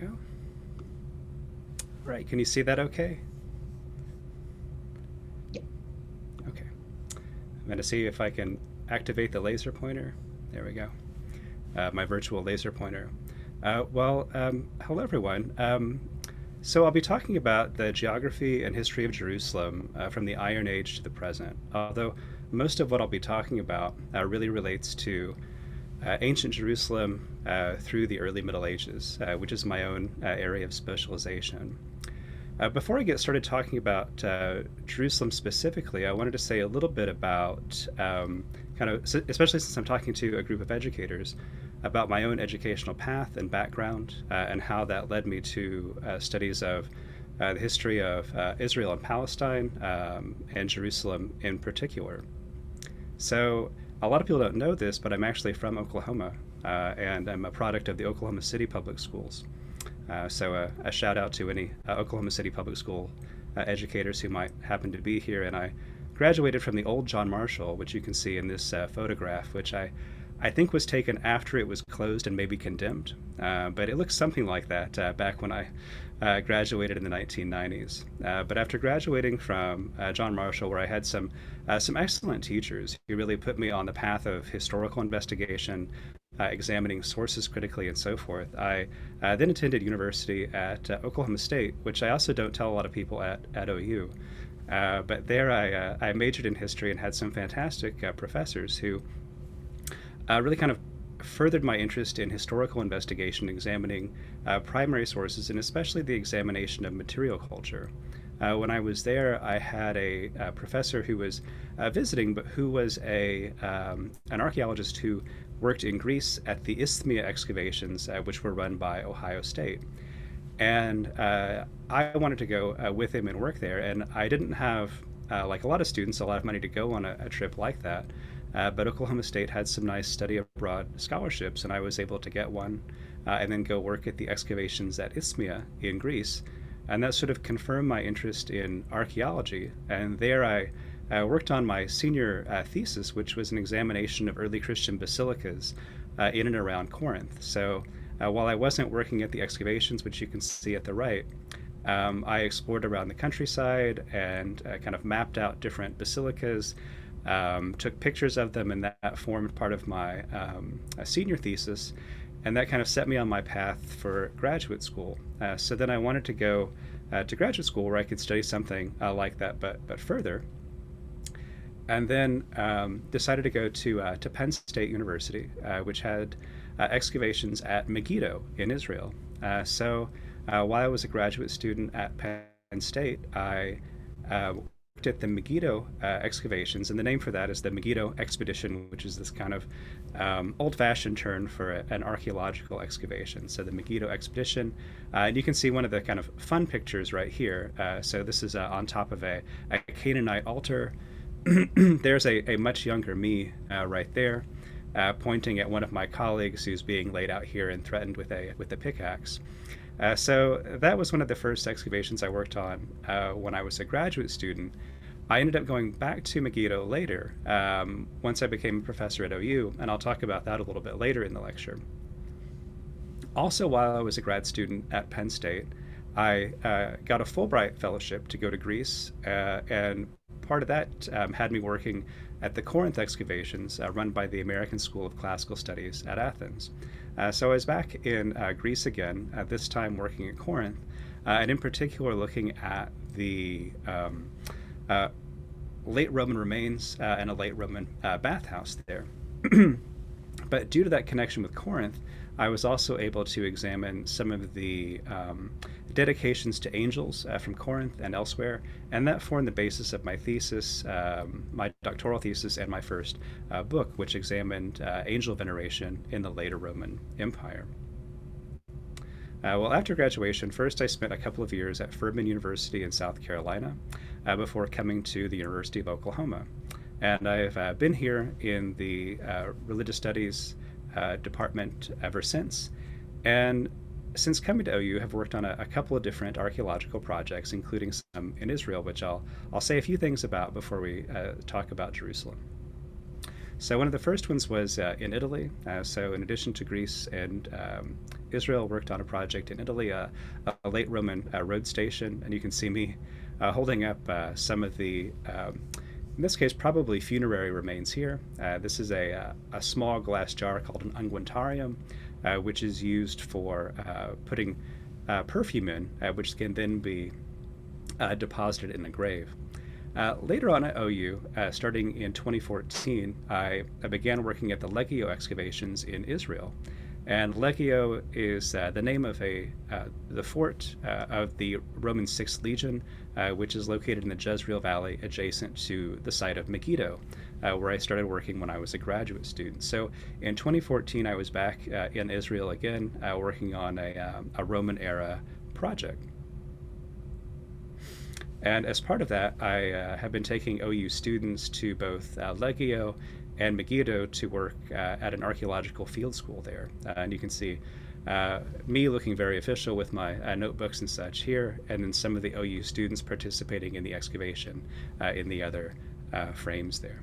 we go. All right, can you see that okay? Yeah. Okay. I'm going to see if I can activate the laser pointer. There we go. My virtual laser pointer. Hello everyone. So I'll be talking about the geography and history of Jerusalem from the Iron Age to the present, although most of what I'll be talking about really relates to ancient Jerusalem through the early Middle Ages, which is my own area of specialization. Before I get started talking about Jerusalem specifically, I wanted to say a little bit about especially since I'm talking to a group of educators, about my own educational path and background and how that led me to studies of the history of Israel and Palestine and Jerusalem in particular. So, a lot of people don't know this, but I'm actually from Oklahoma and I'm a product of the Oklahoma City Public Schools. A shout out to any Oklahoma City Public School educators who might happen to be here. And I graduated from the old John Marshall, which you can see in this photograph, which I think was taken after it was closed and maybe condemned. But it looks something like that back when I graduated in the 1990s. But after graduating from John Marshall, where I had some excellent teachers who really put me on the path of historical investigation, examining sources critically and so forth, I then attended university at Oklahoma State, which I also don't tell a lot of people at OU. But there I majored in history and had some fantastic professors who really kind of furthered my interest in historical investigation, examining primary sources, and especially the examination of material culture. When I was there, I had a professor who was visiting, but who was an archaeologist who worked in Greece at the Isthmia excavations, which were run by Ohio State. And I wanted to go with him and work there, and I didn't have, like a lot of students, a lot of money to go on a trip like that. But Oklahoma State had some nice study abroad scholarships, and I was able to get one and then go work at the excavations at Isthmia in Greece. And that sort of confirmed my interest in archaeology. And there I worked on my senior thesis, which was an examination of early Christian basilicas in and around Corinth. So while I wasn't working at the excavations, which you can see at the right, I explored around the countryside and kind of mapped out different basilicas, took pictures of them, and that formed part of my senior thesis. And that kind of set me on my path for graduate school. So then I wanted to go to graduate school where I could study something like that, but further. And then decided to go to Penn State University, which had excavations at Megiddo in Israel. While I was a graduate student at Penn State, I worked at the Megiddo excavations, and the name for that is the Megiddo Expedition, which is this kind of old-fashioned term for an archaeological excavation. So the Megiddo Expedition, and you can see one of the kind of fun pictures right here. So this is on top of a Canaanite altar. There's a much younger me right there, pointing at one of my colleagues who's being laid out here and threatened with a pickaxe. So that was one of the first excavations I worked on when I was a graduate student. I ended up going back to Megiddo later once I became a professor at OU, and I'll talk about that a little bit later in the lecture. Also, while I was a grad student at Penn State, I got a Fulbright fellowship to go to Greece, and part of that had me working at the Corinth excavations run by the American School of Classical Studies at Athens. So I was back in Greece again, this time working at Corinth, and in particular looking at the late Roman remains and a late Roman bathhouse there. But due to that connection with Corinth, I was also able to examine some of the dedications to angels from Corinth and elsewhere, and that formed the basis of my thesis, my doctoral thesis, and my first book, which examined angel veneration in the later Roman Empire. After graduation, first I spent a couple of years at Furman University in South Carolina before coming to the University of Oklahoma. And I've been here in the religious studies department ever since. And since coming to OU, have worked on a couple of different archaeological projects, including some in Israel, which I'll say a few things about before we talk about Jerusalem. So one of the first ones was in Italy. So in addition to Greece and Israel, worked on a project in Italy, a late Roman road station, and you can see me holding up some of the, in this case, probably funerary remains here. This is a small glass jar called an unguentarium, which is used for putting perfume in, which can then be deposited in a grave. Later on at OU, starting in 2014, I began working at the Legio excavations in Israel. And Legio is the name of the fort of the Roman 6th Legion, which is located in the Jezreel Valley adjacent to the site of Megiddo, where I started working when I was a graduate student. So in 2014, I was back in Israel again, working on a Roman era project. And as part of that, I have been taking OU students to both Legio and Megiddo to work at an archaeological field school there. And you can see me looking very official with my notebooks and such here, and then some of the OU students participating in the excavation in the other frames there.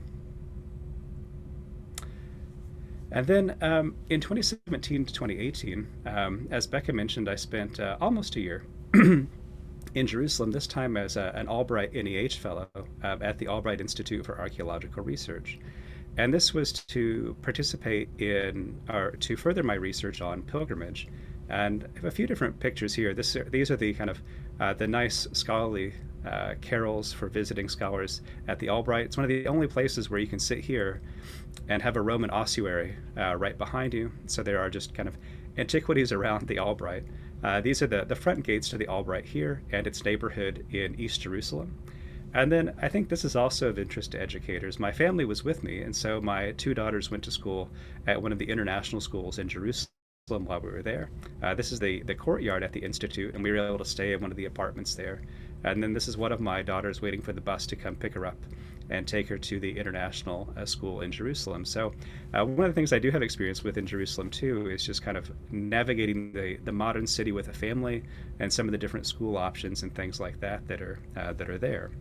And then in 2017 to 2018, as Becca mentioned, I spent almost a year in Jerusalem, this time as an Albright NEH Fellow at the Albright Institute for Archaeological Research. And this was to participate in, or to further my research on pilgrimage. And I have a few different pictures here. These are the kind of the nice scholarly carols for visiting scholars at the Albright. It's one of the only places where you can sit here and have a Roman ossuary right behind you. So there are just kind of antiquities around the Albright. These are the front gates to the Albright here and its neighborhood in East Jerusalem. And then I think this is also of interest to educators. My family was with me, and so my two daughters went to school at one of the international schools in Jerusalem while we were there. This is the courtyard at the Institute, and we were able to stay in one of the apartments there. And then this is one of my daughters waiting for the bus to come pick her up and take her to the international school in Jerusalem. So one of the things I do have experience with in Jerusalem too is just kind of navigating the modern city with a family and some of the different school options and things like that that are there.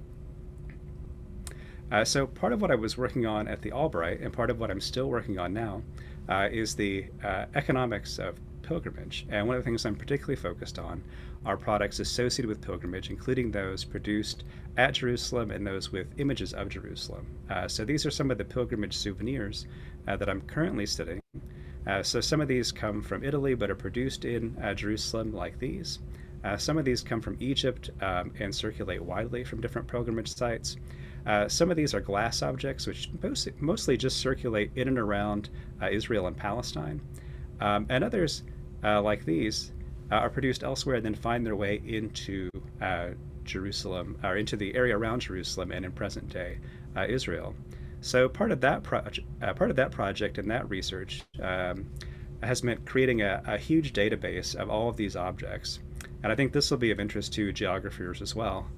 So part of what I was working on at the Albright, and part of what I'm still working on now, is the economics of pilgrimage. And one of the things I'm particularly focused on are products associated with pilgrimage, including those produced at Jerusalem and those with images of Jerusalem. So these are some of the pilgrimage souvenirs that I'm currently studying. So some of these come from Italy but are produced in Jerusalem, like these. Some of these come from Egypt and circulate widely from different pilgrimage sites. Some of these are glass objects, which mostly just circulate in and around Israel and Palestine. And others, like these, are produced elsewhere and then find their way into Jerusalem, or into the area around Jerusalem and in present-day Israel. So part of that project and that research has meant creating a huge database of all of these objects. And I think this will be of interest to geographers as well.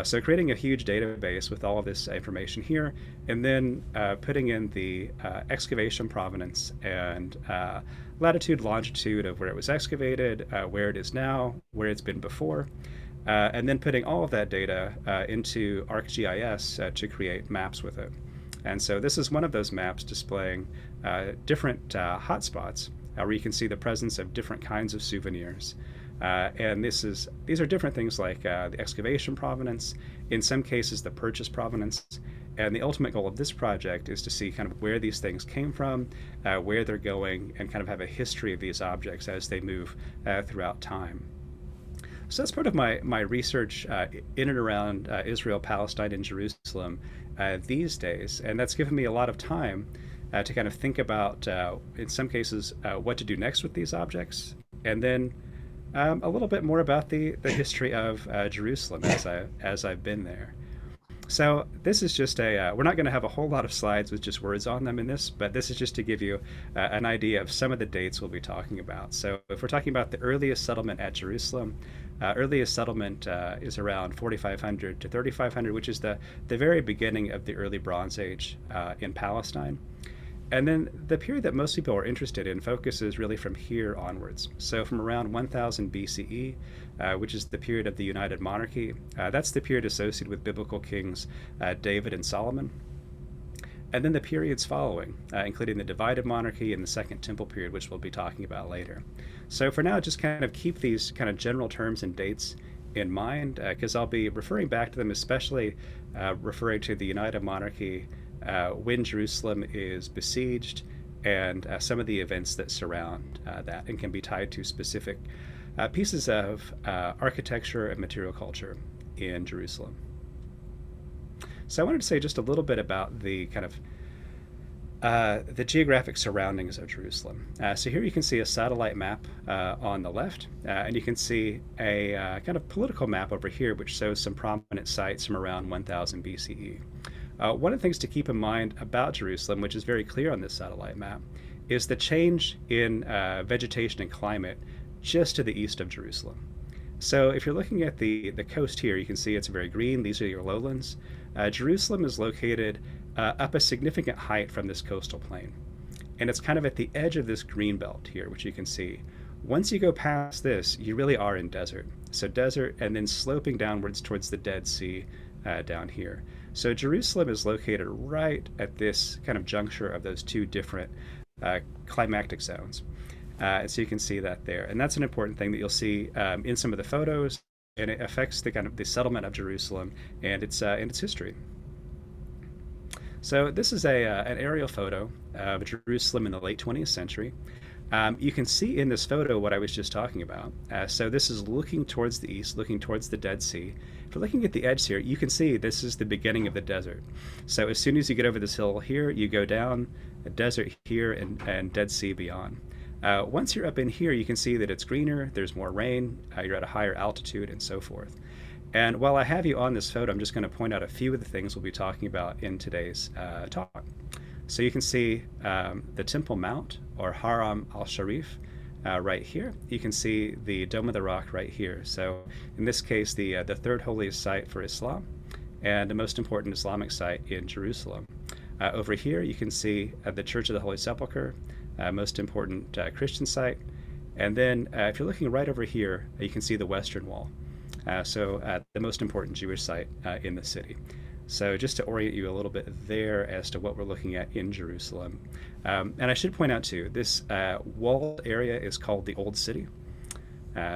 So creating a huge database with all of this information here, and then putting in the excavation provenance and latitude, longitude of where it was excavated, where it is now, where it's been before, and then putting all of that data into ArcGIS to create maps with it. And so this is one of those maps displaying different hotspots where you can see the presence of different kinds of souvenirs. And these are different things like the excavation provenance, in some cases the purchase provenance, and the ultimate goal of this project is to see kind of where these things came from, where they're going, and kind of have a history of these objects as they move throughout time. So that's part of my research in and around Israel, Palestine, and Jerusalem these days, and that's given me a lot of time to kind of think about, in some cases, what to do next with these objects, and then a little bit more about the history of Jerusalem as I've been there. So this is just we're not going to have a whole lot of slides with just words on them in this, but this is just to give you an idea of some of the dates we'll be talking about. So if we're talking about the earliest settlement at Jerusalem, earliest settlement is around 4500 to 3500, which is the very beginning of the early Bronze Age in Palestine. And then the period that most people are interested in focuses really from here onwards. So from around 1000 BCE, which is the period of the United Monarchy, that's the period associated with biblical kings David and Solomon. and then the periods following, including the divided monarchy and the Second Temple period, which we'll be talking about later. So for now, just kind of keep these kind of general terms and dates in mind, because I'll be referring back to them, especially referring to the United Monarchy when Jerusalem is besieged, and some of the events that surround that and can be tied to specific pieces of architecture and material culture in Jerusalem. So I wanted to say just a little bit about the kind of the geographic surroundings of Jerusalem. So here you can see a satellite map on the left, and you can see a kind of political map over here, which shows some prominent sites from around 1000 BCE. One of the things to keep in mind about Jerusalem, which is very clear on this satellite map, is the change in vegetation and climate just to the east of Jerusalem. So if you're looking at the coast here, you can see it's very green. These are your lowlands. Jerusalem is located up a significant height from this coastal plain. And it's kind of at the edge of this green belt here, which you can see. Once you go past this, you really are in desert. So desert, and then sloping downwards towards the Dead Sea down here. So Jerusalem is located right at this kind of juncture of those two different climactic zones. So you can see that there. And that's an important thing that you'll see in some of the photos, and it affects the kind of the settlement of Jerusalem and its history. So this is an aerial photo of Jerusalem in the late 20th century. You can see in this photo what I was just talking about. So this is looking towards the east, looking towards the Dead Sea. If you're looking at the edge here, you can see this is the beginning of the desert. So as soon as you get over this hill here, you go down a desert here and Dead Sea beyond. Once you're up in here, you can see that it's greener, there's more rain, you're at a higher altitude, and so forth. And while I have you on this photo, I'm just going to point out a few of the things we'll be talking about in today's talk. So you can see the Temple Mount, or Haram al-Sharif, right here. You can see the Dome of the Rock right here. So in this case, the third holiest site for Islam, and the most important Islamic site in Jerusalem. Over here, you can see the Church of the Holy Sepulchre, most important Christian site. And then if you're looking right over here, you can see the Western Wall. So the most important Jewish site in the city. So just to orient you a little bit there as to what we're looking at in Jerusalem. And I should point out too, this walled area is called the Old City.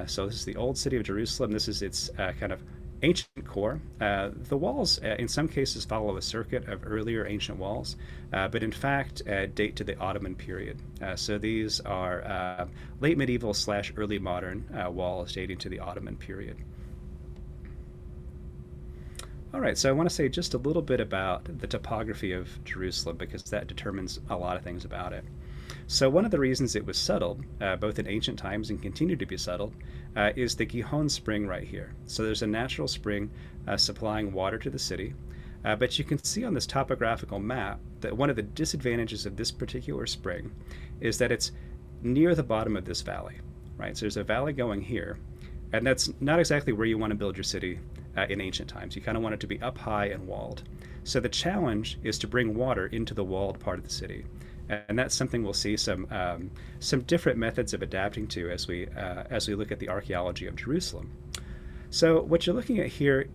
So this is the Old City of Jerusalem. This is its kind of ancient core. The walls in some cases follow a circuit of earlier ancient walls, but in fact date to the Ottoman period. So these are late medieval / early modern walls dating to the Ottoman period. All right, so I want to say just a little bit about the topography of Jerusalem, because that determines a lot of things about it. So one of the reasons it was settled, both in ancient times and continue to be settled, is the Gihon spring right here. So there's a natural spring supplying water to the city. But you can see on this topographical map that one of the disadvantages of this particular spring is that it's near the bottom of this valley, right? So there's a valley going here, and that's not exactly where you want to build your city in ancient times. You kind of want it to be up high and walled. So the challenge is to bring water into the walled part of the city. And that's something we'll see some different methods of adapting to as we look at the archaeology of Jerusalem. So what you're looking at here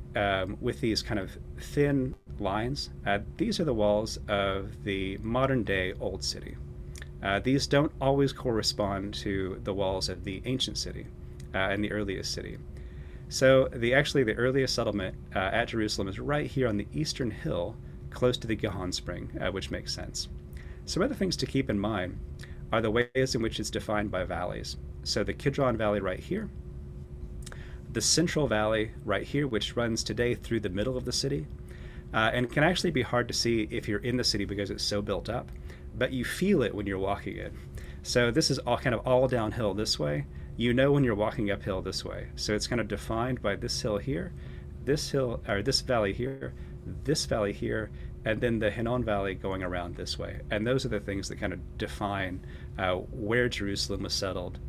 with these kind of thin lines, these are the walls of the modern day Old City. These don't always correspond to the walls of the ancient city and the earliest city. So the earliest settlement at Jerusalem is right here on the eastern hill, close to the Gihon spring, which makes sense. Some other things to keep in mind are the ways in which it's defined by valleys. So the Kidron Valley right here, the Central Valley right here, which runs today through the middle of the city, and can actually be hard to see if you're in the city because it's so built up, but you feel it when you're walking it. So this is all downhill this way. You know when you're walking uphill this way. So it's kind of defined by this hill here, this valley here, and then the Hinnom Valley going around this way. And those are the things that kind of define where Jerusalem was settled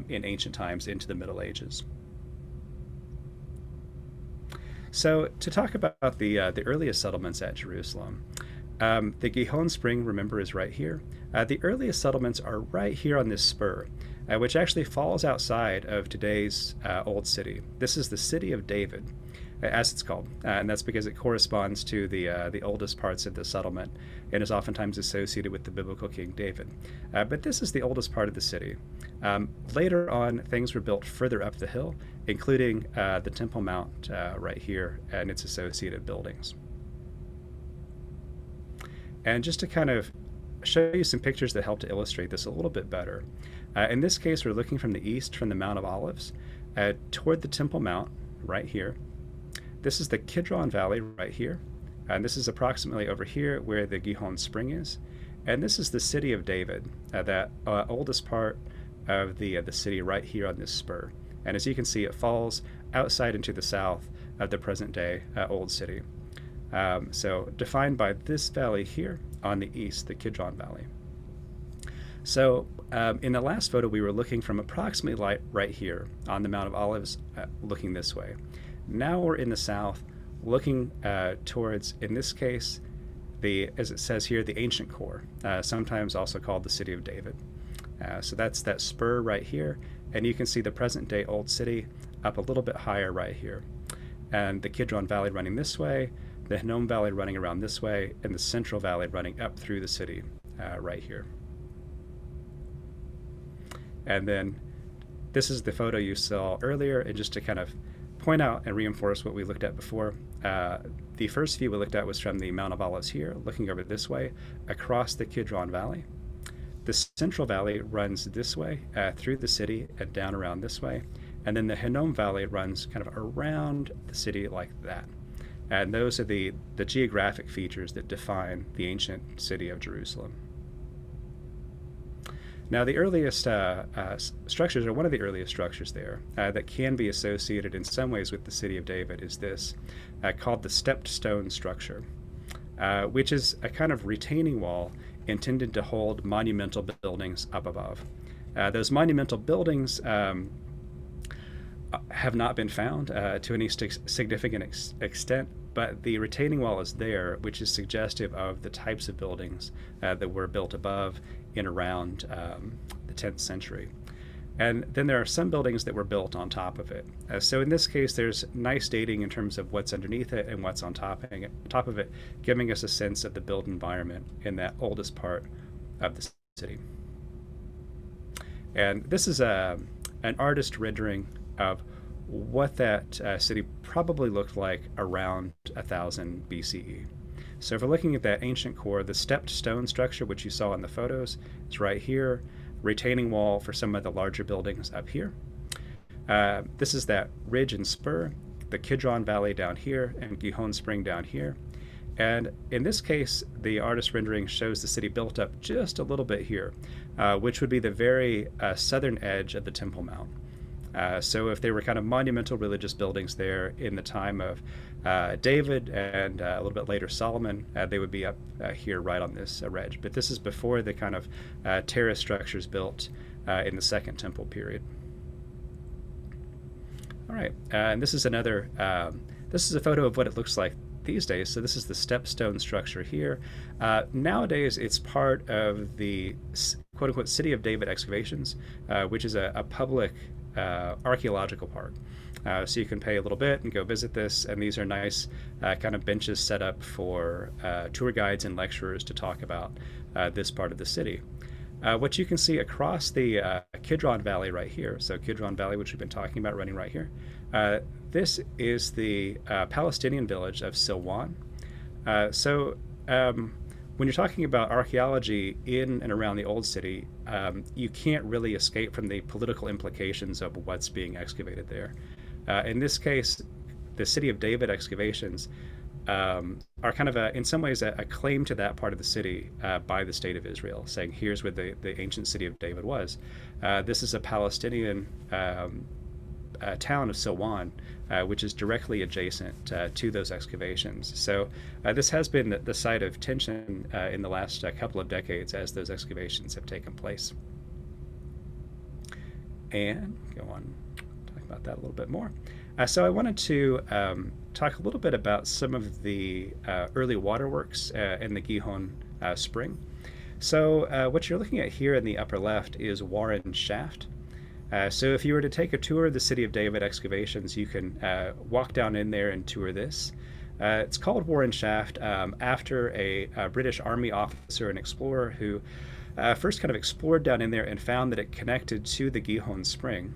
in ancient times into the Middle Ages. So to talk about the earliest settlements at Jerusalem, the Gihon Spring, remember, is right here. The earliest settlements are right here on this spur, which actually falls outside of today's Old City. This is the city of David. as it's called, and that's because it corresponds to the oldest parts of the settlement and is oftentimes associated with the biblical King David. But this is the oldest part of the city. Later on, things were built further up the hill, including the Temple Mount right here and its associated buildings. And just to kind of show you some pictures that help to illustrate this a little bit better. In this case, we're looking from the east, from the Mount of Olives, toward the Temple Mount right here. This is the Kidron Valley right here, and this is approximately over here where the Gihon Spring is. And this is the city of David, that oldest part of the city right here on this spur. And as you can see, it falls outside into the south of the present-day Old City. So defined by this valley here on the east, the Kidron Valley. So in the last photo, we were looking from approximately right here on the Mount of Olives, looking this way. Now we're in the south, looking towards, in this case, as it says here, the ancient core, sometimes also called the city of David. So that's that spur right here, and you can see the present-day Old City up a little bit higher right here. And the Kidron Valley running this way, the Hinnom Valley running around this way, and the Central Valley running up through the city right here. And then this is the photo you saw earlier, and just to kind of point out and reinforce what we looked at before, the first view we looked at was from the Mount of Olives here, looking over this way, across the Kidron Valley. The Central Valley runs this way, through the city and down around this way, and then the Hinnom Valley runs kind of around the city like that. And those are the geographic features that define the ancient city of Jerusalem. Now, the earliest structures, or one of the earliest structures there, that can be associated in some ways with the city of David is this, called the stepped stone structure, which is a kind of retaining wall intended to hold monumental buildings up above. Those monumental buildings have not been found to any significant extent, but the retaining wall is there, which is suggestive of the types of buildings that were built above in around the 10th century. And then there are some buildings that were built on top of it. So in this case, there's nice dating in terms of what's underneath it and what's on top of it, giving us a sense of the built environment in that oldest part of the city. And this is an artist rendering of what that city probably looked like around 1000 BCE. So if we're looking at that ancient core, the stepped stone structure, which you saw in the photos, is right here. Retaining wall for some of the larger buildings up here. This is that ridge and spur, the Kidron Valley down here, and Gihon Spring down here. And in this case, the artist rendering shows the city built up just a little bit here, which would be the very southern edge of the Temple Mount. So if they were kind of monumental religious buildings there in the time of David and a little bit later Solomon, they would be up here right on this ridge. But this is before the kind of terrace structures built in the Second Temple period. All right, and this is another, this is a photo of what it looks like these days. So this is the stepstone structure here. Nowadays, it's part of the quote-unquote City of David excavations, which is a public archaeological park. So you can pay a little bit and go visit this, and these are nice kind of benches set up for tour guides and lecturers to talk about this part of the city. What you can see across the Kidron Valley right here, so Kidron Valley, which we've been talking about, running right here, this is the Palestinian village of Siloam. When you're talking about archaeology in and around the Old City, you can't really escape from the political implications of what's being excavated there. In this case, the City of David excavations are kind of, in some ways, a claim to that part of the city by the State of Israel, saying here's where the ancient City of David was. This is a Palestinian town of Siloam, which is directly adjacent to those excavations. So this has been the site of tension in the last couple of decades as those excavations have taken place. And go on, talk about that a little bit more. So I wanted to talk a little bit about some of the early waterworks in the Gihon Spring. So what you're looking at here in the upper left is Warren Shaft. So if you were to take a tour of the City of David excavations, you can walk down in there and tour this. It's called Warren Shaft after a British Army officer and explorer who first kind of explored down in there and found that it connected to the Gihon Spring.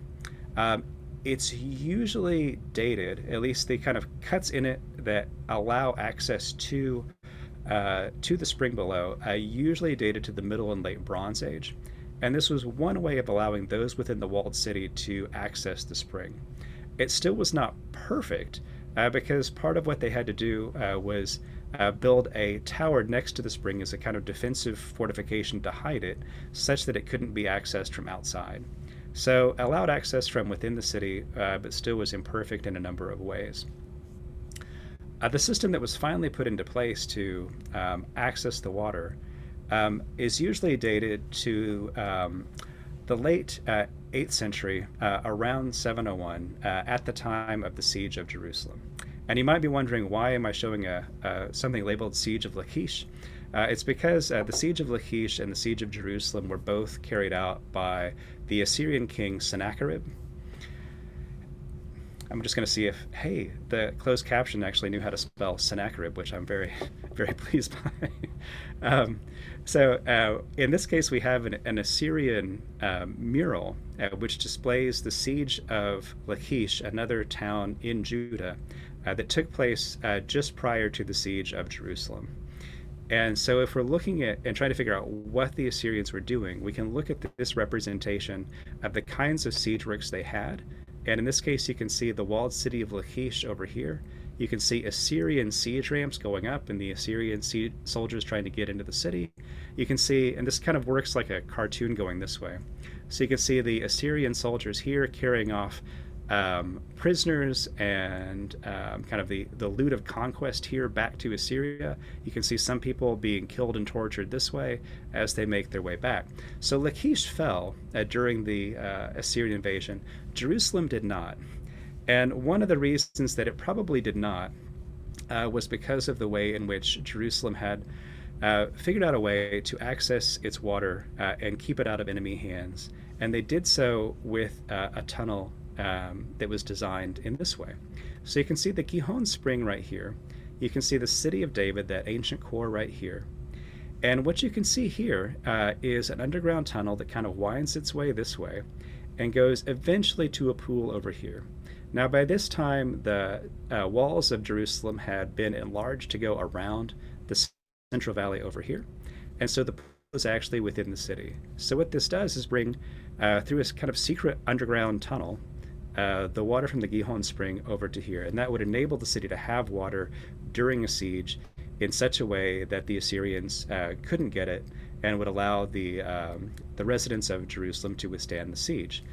It's usually dated, at least the kind of cuts in it that allow access to the spring below, usually dated to the Middle and Late Bronze Age. And this was one way of allowing those within the walled city to access the spring. It still was not perfect because part of what they had to do was build a tower next to the spring as a kind of defensive fortification to hide it, such that it couldn't be accessed from outside. So allowed access from within the city, but still was imperfect in a number of ways. The system that was finally put into place to access the water is usually dated to the late 8th century, around 701, at the time of the siege of Jerusalem. And you might be wondering, why am I showing something labeled Siege of Lachish? It's because the siege of Lachish and the siege of Jerusalem were both carried out by the Assyrian king Sennacherib. I'm just going to see if, hey, the closed caption actually knew how to spell Sennacherib, which I'm very, very pleased by. So in this case, we have an Assyrian mural which displays the siege of Lachish, another town in Judah, that took place just prior to the siege of Jerusalem. And so if we're looking at and trying to figure out what the Assyrians were doing, we can look at this representation of the kinds of siege works they had. And in this case, you can see the walled city of Lachish over here. You can see Assyrian siege ramps going up and the Assyrian soldiers trying to get into the city. You can see, and this kind of works like a cartoon going this way. So you can see the Assyrian soldiers here carrying off prisoners and kind of the loot of conquest here back to Assyria. You can see some people being killed and tortured this way as they make their way back. So Lachish fell during the Assyrian invasion. Jerusalem did not. And one of the reasons that it probably did not was because of the way in which Jerusalem had figured out a way to access its water and keep it out of enemy hands. And they did so with a tunnel that was designed in this way. So you can see the Gihon Spring right here. You can see the City of David, that ancient core right here. And what you can see here is an underground tunnel that kind of winds its way this way and goes eventually to a pool over here. Now by this time, the walls of Jerusalem had been enlarged to go around the Central Valley over here. And so the pool is actually within the city. So what this does is bring, through a kind of secret underground tunnel, the water from the Gihon Spring over to here. And that would enable the city to have water during a siege in such a way that the Assyrians couldn't get it and would allow the residents of Jerusalem to withstand the siege.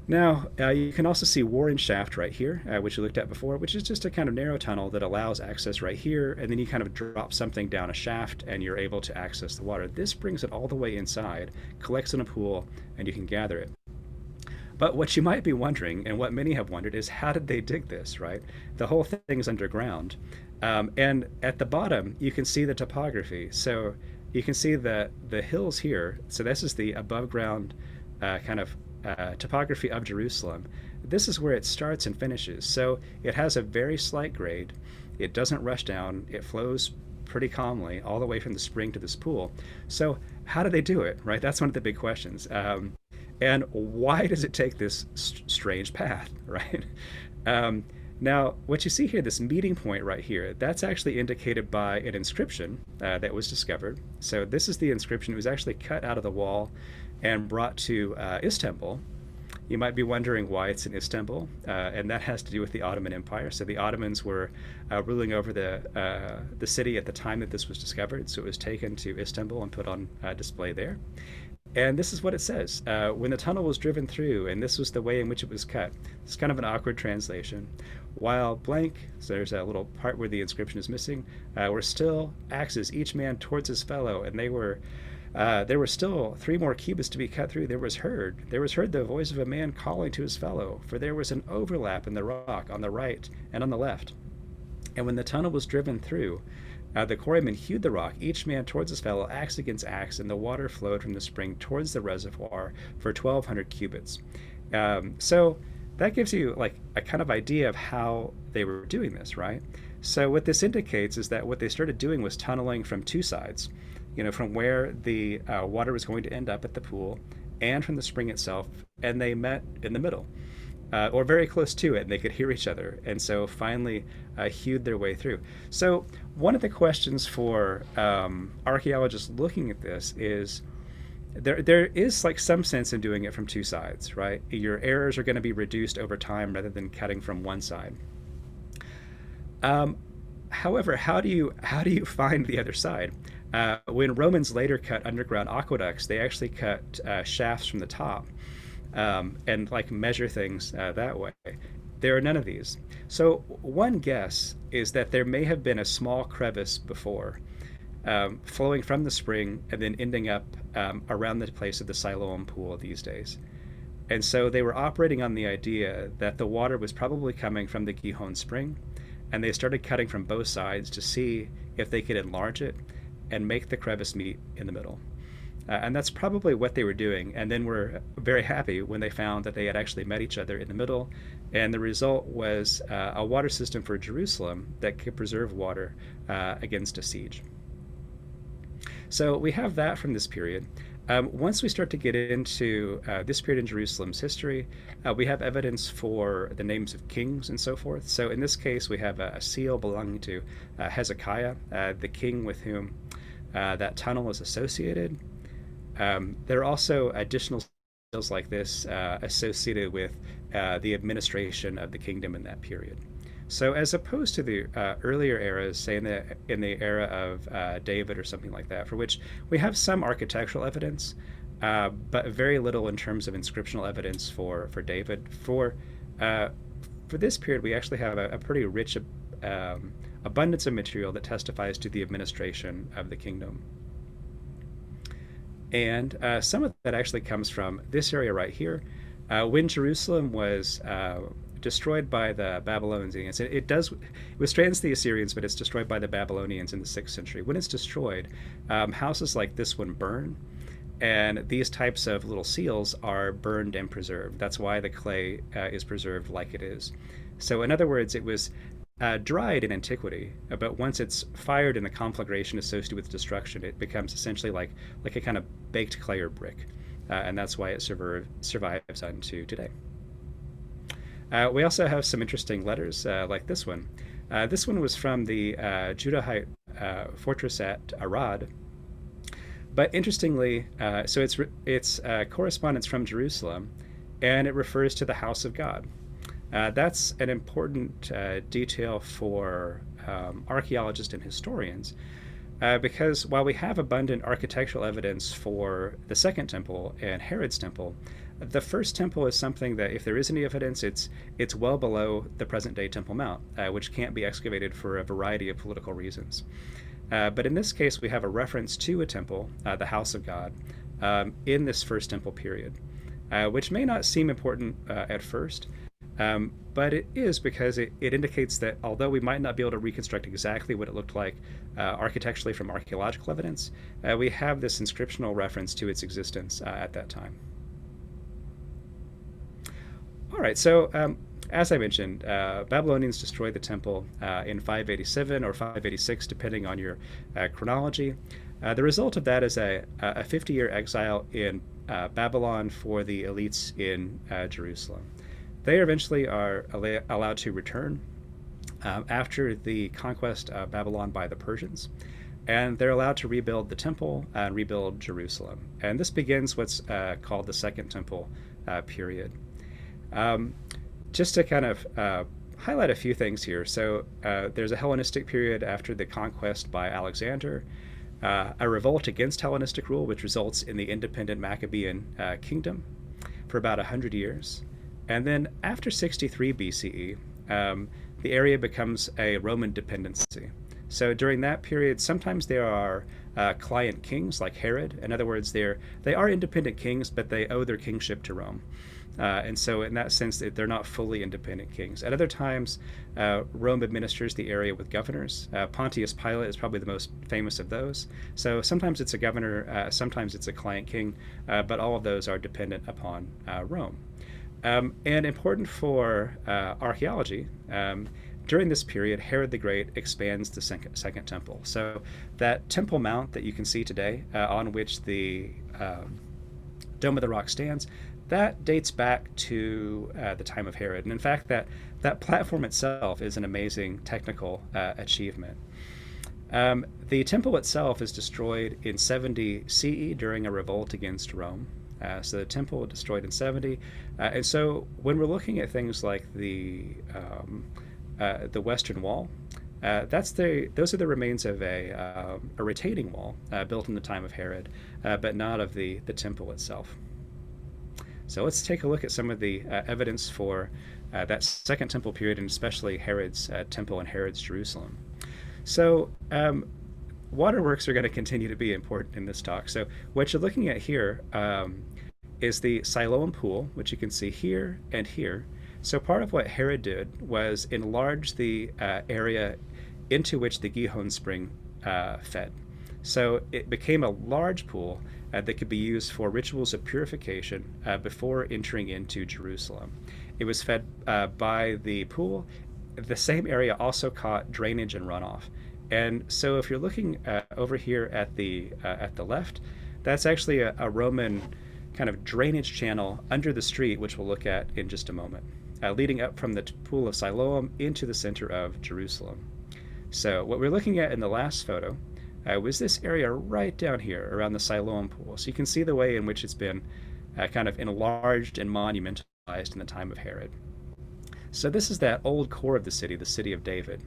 Now, you can also see Warren Shaft right here, which we looked at before, which is just a kind of narrow tunnel that allows access right here, and then you kind of drop something down a shaft and you're able to access the water. This brings it all the way inside, collects in a pool, and you can gather it. But what you might be wondering, and what many have wondered, is how did they dig this, right? The whole thing is underground. And at the bottom, you can see the topography. So you can see the hills here. So this is the above ground kind of topography of Jerusalem. This is where it starts and finishes. So it has a very slight grade. It doesn't rush down. It flows pretty calmly all the way from the spring to this pool. So how do they do it, right? That's one of the big questions. And why does it take this strange path, right? Now, what you see here, this meeting point right here, that's actually indicated by an inscription that was discovered. So this is the inscription. It was actually cut out of the wall and brought to Istanbul. You might be wondering why it's in Istanbul, and that has to do with the Ottoman Empire. So the Ottomans were ruling over the city at the time that this was discovered, so it was taken to Istanbul and put on display there. And this is what it says. When the tunnel was driven through, and this was the way in which it was cut. It's kind of an awkward translation. While blank, so there's a little part where the inscription is missing, were still axes, each man towards his fellow, and there were still 3 more cubits to be cut through. There was heard the voice of a man calling to his fellow, for there was an overlap in the rock on the right and on the left. And when the tunnel was driven through, The quarrymen hewed the rock, each man towards his fellow, axe against axe, and the water flowed from the spring towards the reservoir for 1,200 cubits. So that gives you like a kind of idea of how they were doing this, right? So what this indicates is that what they started doing was tunneling from two sides, from where the water was going to end up at the pool and from the spring itself, and they met in the middle. Or very close to it, and they could hear each other, and so finally hewed their way through. So one of the questions for archaeologists looking at this is there is like some sense in doing it from two sides, right? Your errors are going to be reduced over time rather than cutting from one side. However, how do you find the other side? When Romans later cut underground aqueducts, they actually cut shafts from the top and like measure things that way. There are none of these. So one guess is that there may have been a small crevice before, flowing from the spring and then ending up around the place of the Siloam pool these days. And so they were operating on the idea that the water was probably coming from the Gihon spring, and they started cutting from both sides to see if they could enlarge it and make the crevice meet in the middle. And that's probably what they were doing. And then were very happy when they found that they had actually met each other in the middle. And the result was a water system for Jerusalem that could preserve water against a siege. So we have that from this period. Once we start to get into this period in Jerusalem's history, we have evidence for the names of kings and so forth. So in this case, we have a seal belonging to Hezekiah, the king with whom that tunnel is associated. There are also additional seals like this associated with the administration of the kingdom in that period. So as opposed to the earlier eras, say in the era of David or something like that, for which we have some architectural evidence, but very little in terms of inscriptional evidence for David. For this period, we actually have a pretty rich abundance of material that testifies to the administration of the kingdom. And some of that actually comes from this area right here. When Jerusalem was destroyed by the Babylonians, it withstands the Assyrians, but it's destroyed by the Babylonians in the 6th century. When it's destroyed, houses like this one burn, and these types of little seals are burned and preserved. That's why the clay is preserved like it is. So in other words, it was dried in antiquity, but once it's fired in the conflagration associated with destruction, it becomes essentially like a kind of baked clay or brick, and that's why it survives unto today. We also have some interesting letters like this one. This one was from the Judahite fortress at Arad, but interestingly, so it's correspondence from Jerusalem, and it refers to the house of God. That's an important detail for archaeologists and historians, because while we have abundant architectural evidence for the Second Temple and Herod's Temple, the First Temple is something that, if there is any evidence, it's well below the present-day Temple Mount, which can't be excavated for a variety of political reasons. But in this case, we have a reference to a temple, the house of God, in this First Temple period, which may not seem important at first, but it is, because it indicates that although we might not be able to reconstruct exactly what it looked like architecturally from archaeological evidence, we have this inscriptional reference to its existence at that time. All right, so as I mentioned, Babylonians destroyed the temple in 587 or 586, depending on your chronology. The result of that is a 50-year exile in Babylon for the elites in Jerusalem. They eventually are allowed to return after the conquest of Babylon by the Persians, and they're allowed to rebuild the temple and rebuild Jerusalem. And this begins what's called the Second Temple period. Just to kind of highlight a few things here. So there's a Hellenistic period after the conquest by Alexander, a revolt against Hellenistic rule, which results in the independent Maccabean kingdom for about 100 years. And then after 63 BCE, the area becomes a Roman dependency. So during that period, sometimes there are client kings like Herod. In other words, they are independent kings, but they owe their kingship to Rome. And so in that sense, they're not fully independent kings. At other times, Rome administers the area with governors. Pontius Pilate is probably the most famous of those. So sometimes it's a governor, sometimes it's a client king, but all of those are dependent upon Rome. And important for archaeology, during this period, Herod the Great expands the Second Temple. So that Temple Mount that you can see today, on which the Dome of the Rock stands, that dates back to the time of Herod. And in fact, that platform itself is an amazing technical achievement. The temple itself is destroyed in 70 CE during a revolt against Rome. So the temple was destroyed in 70. And so when we're looking at things like the Western Wall, those are the remains of a retaining wall built in the time of Herod, but not of the temple itself. So let's take a look at some of the evidence for that Second Temple period, and especially Herod's temple and Herod's Jerusalem. So waterworks are going to continue to be important in this talk. So what you're looking at here is the Siloam pool, which you can see here and here. So part of what Herod did was enlarge the area into which the Gihon spring fed. So it became a large pool that could be used for rituals of purification before entering into Jerusalem. It was fed by the pool. The same area also caught drainage and runoff. And so if you're looking over here at the left, that's actually a Roman kind of drainage channel under the street, which we'll look at in just a moment, leading up from the pool of Siloam into the center of Jerusalem. So what we're looking at in the last photo was this area right down here around the Siloam pool. So you can see the way in which it's been kind of enlarged and monumentalized in the time of Herod. So this is that old core of the city of David.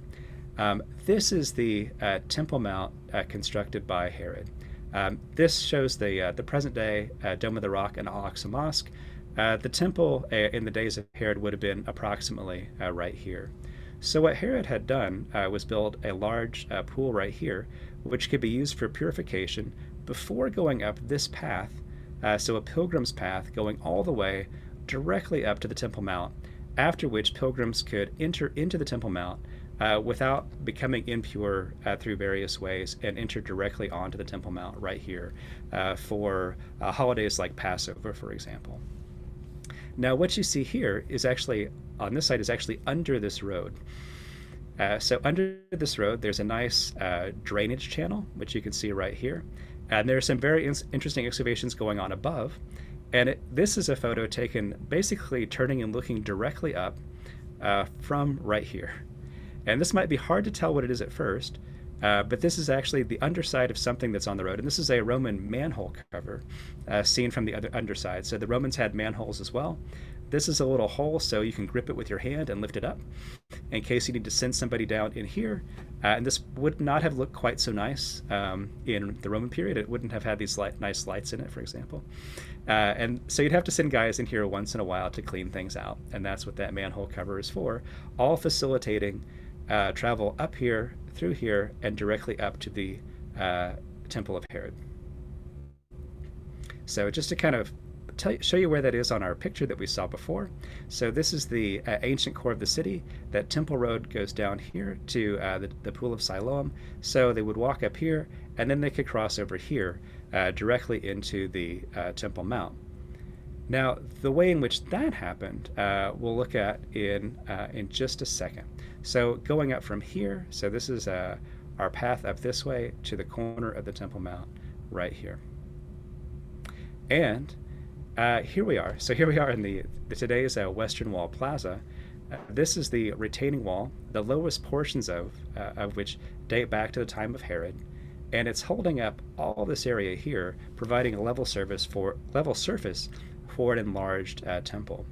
This is the Temple Mount constructed by Herod. This shows the present day Dome of the Rock and Al-Aqsa Mosque. The temple in the days of Herod would have been approximately right here. So what Herod had done was build a large pool right here, which could be used for purification before going up this path, so a pilgrim's path going all the way directly up to the Temple Mount, after which pilgrims could enter into the Temple Mount without becoming impure through various ways, and enter directly onto the Temple Mount right here for holidays like Passover, for example. Now what you see here is actually, on this side, is actually under this road. So under this road, there's a nice drainage channel, which you can see right here. And there are some very interesting excavations going on above. And this is a photo taken basically turning and looking directly up from right here. And this might be hard to tell what it is at first, but this is actually the underside of something that's on the road. And this is a Roman manhole cover seen from the other underside. So the Romans had manholes as well. This is a little hole, so you can grip it with your hand and lift it up in case you need to send somebody down in here. And this would not have looked quite so nice in the Roman period. It wouldn't have had these nice lights in it, for example. And so you'd have to send guys in here once in a while to clean things out. And that's what that manhole cover is for, all facilitating travel up here, through here, and directly up to the Temple of Herod. So just to kind of show you where that is on our picture that we saw before. So this is the ancient core of the city. That Temple Road goes down here to the Pool of Siloam. So they would walk up here, and then they could cross over here directly into the Temple Mount. Now, the way in which that happened, we'll look at in just a second. So going up from here, so this is our path up this way to the corner of the Temple Mount right here. And here we are. So here we are in today's Western Wall Plaza. This is the retaining wall, the lowest portions of which date back to the time of Herod, and it's holding up all this area here, providing a level surface for an enlarged temple.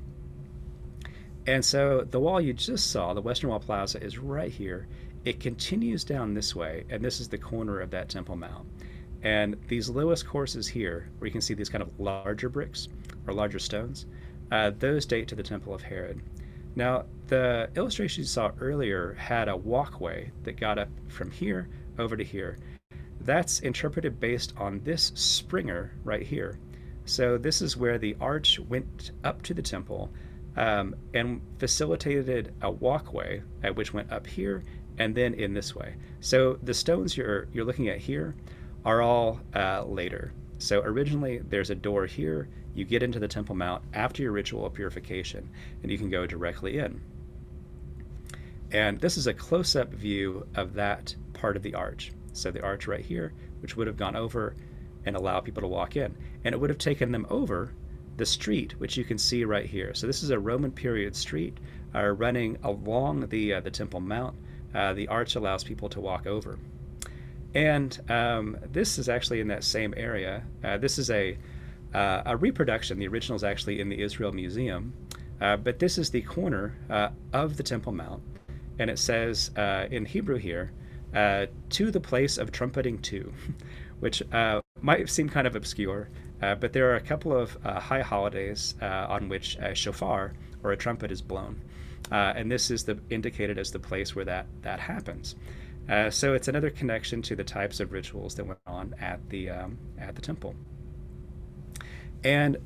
And so the wall you just saw, the Western Wall Plaza, is right here. It continues down this way, and this is the corner of that Temple Mount. And these lowest courses here, where you can see these kind of larger bricks or larger stones, those date to the Temple of Herod. Now, the illustration you saw earlier had a walkway that got up from here over to here. That's interpreted based on this springer right here. So this is where the arch went up to the temple and facilitated a walkway which went up here and then in this way. So the stones you're looking at here are all later. So originally there's a door here. You get into the Temple Mount after your ritual of purification, and you can go directly in. And this is a close-up view of that part of the arch. So the arch right here, which would have gone over and allow people to walk in. And it would have taken them over the street, which you can see right here. So this is a Roman period street running along the Temple Mount. The arch allows people to walk over. And this is actually in that same area. This is a reproduction. The original is actually in the Israel Museum. But this is the corner of the Temple Mount. And it says in Hebrew here, to the place of trumpeting to, which might seem kind of obscure, but there are a couple of high holidays on which a shofar or a trumpet is blown. And this is indicated as the place where that happens. So it's another connection to the types of rituals that went on at the temple. And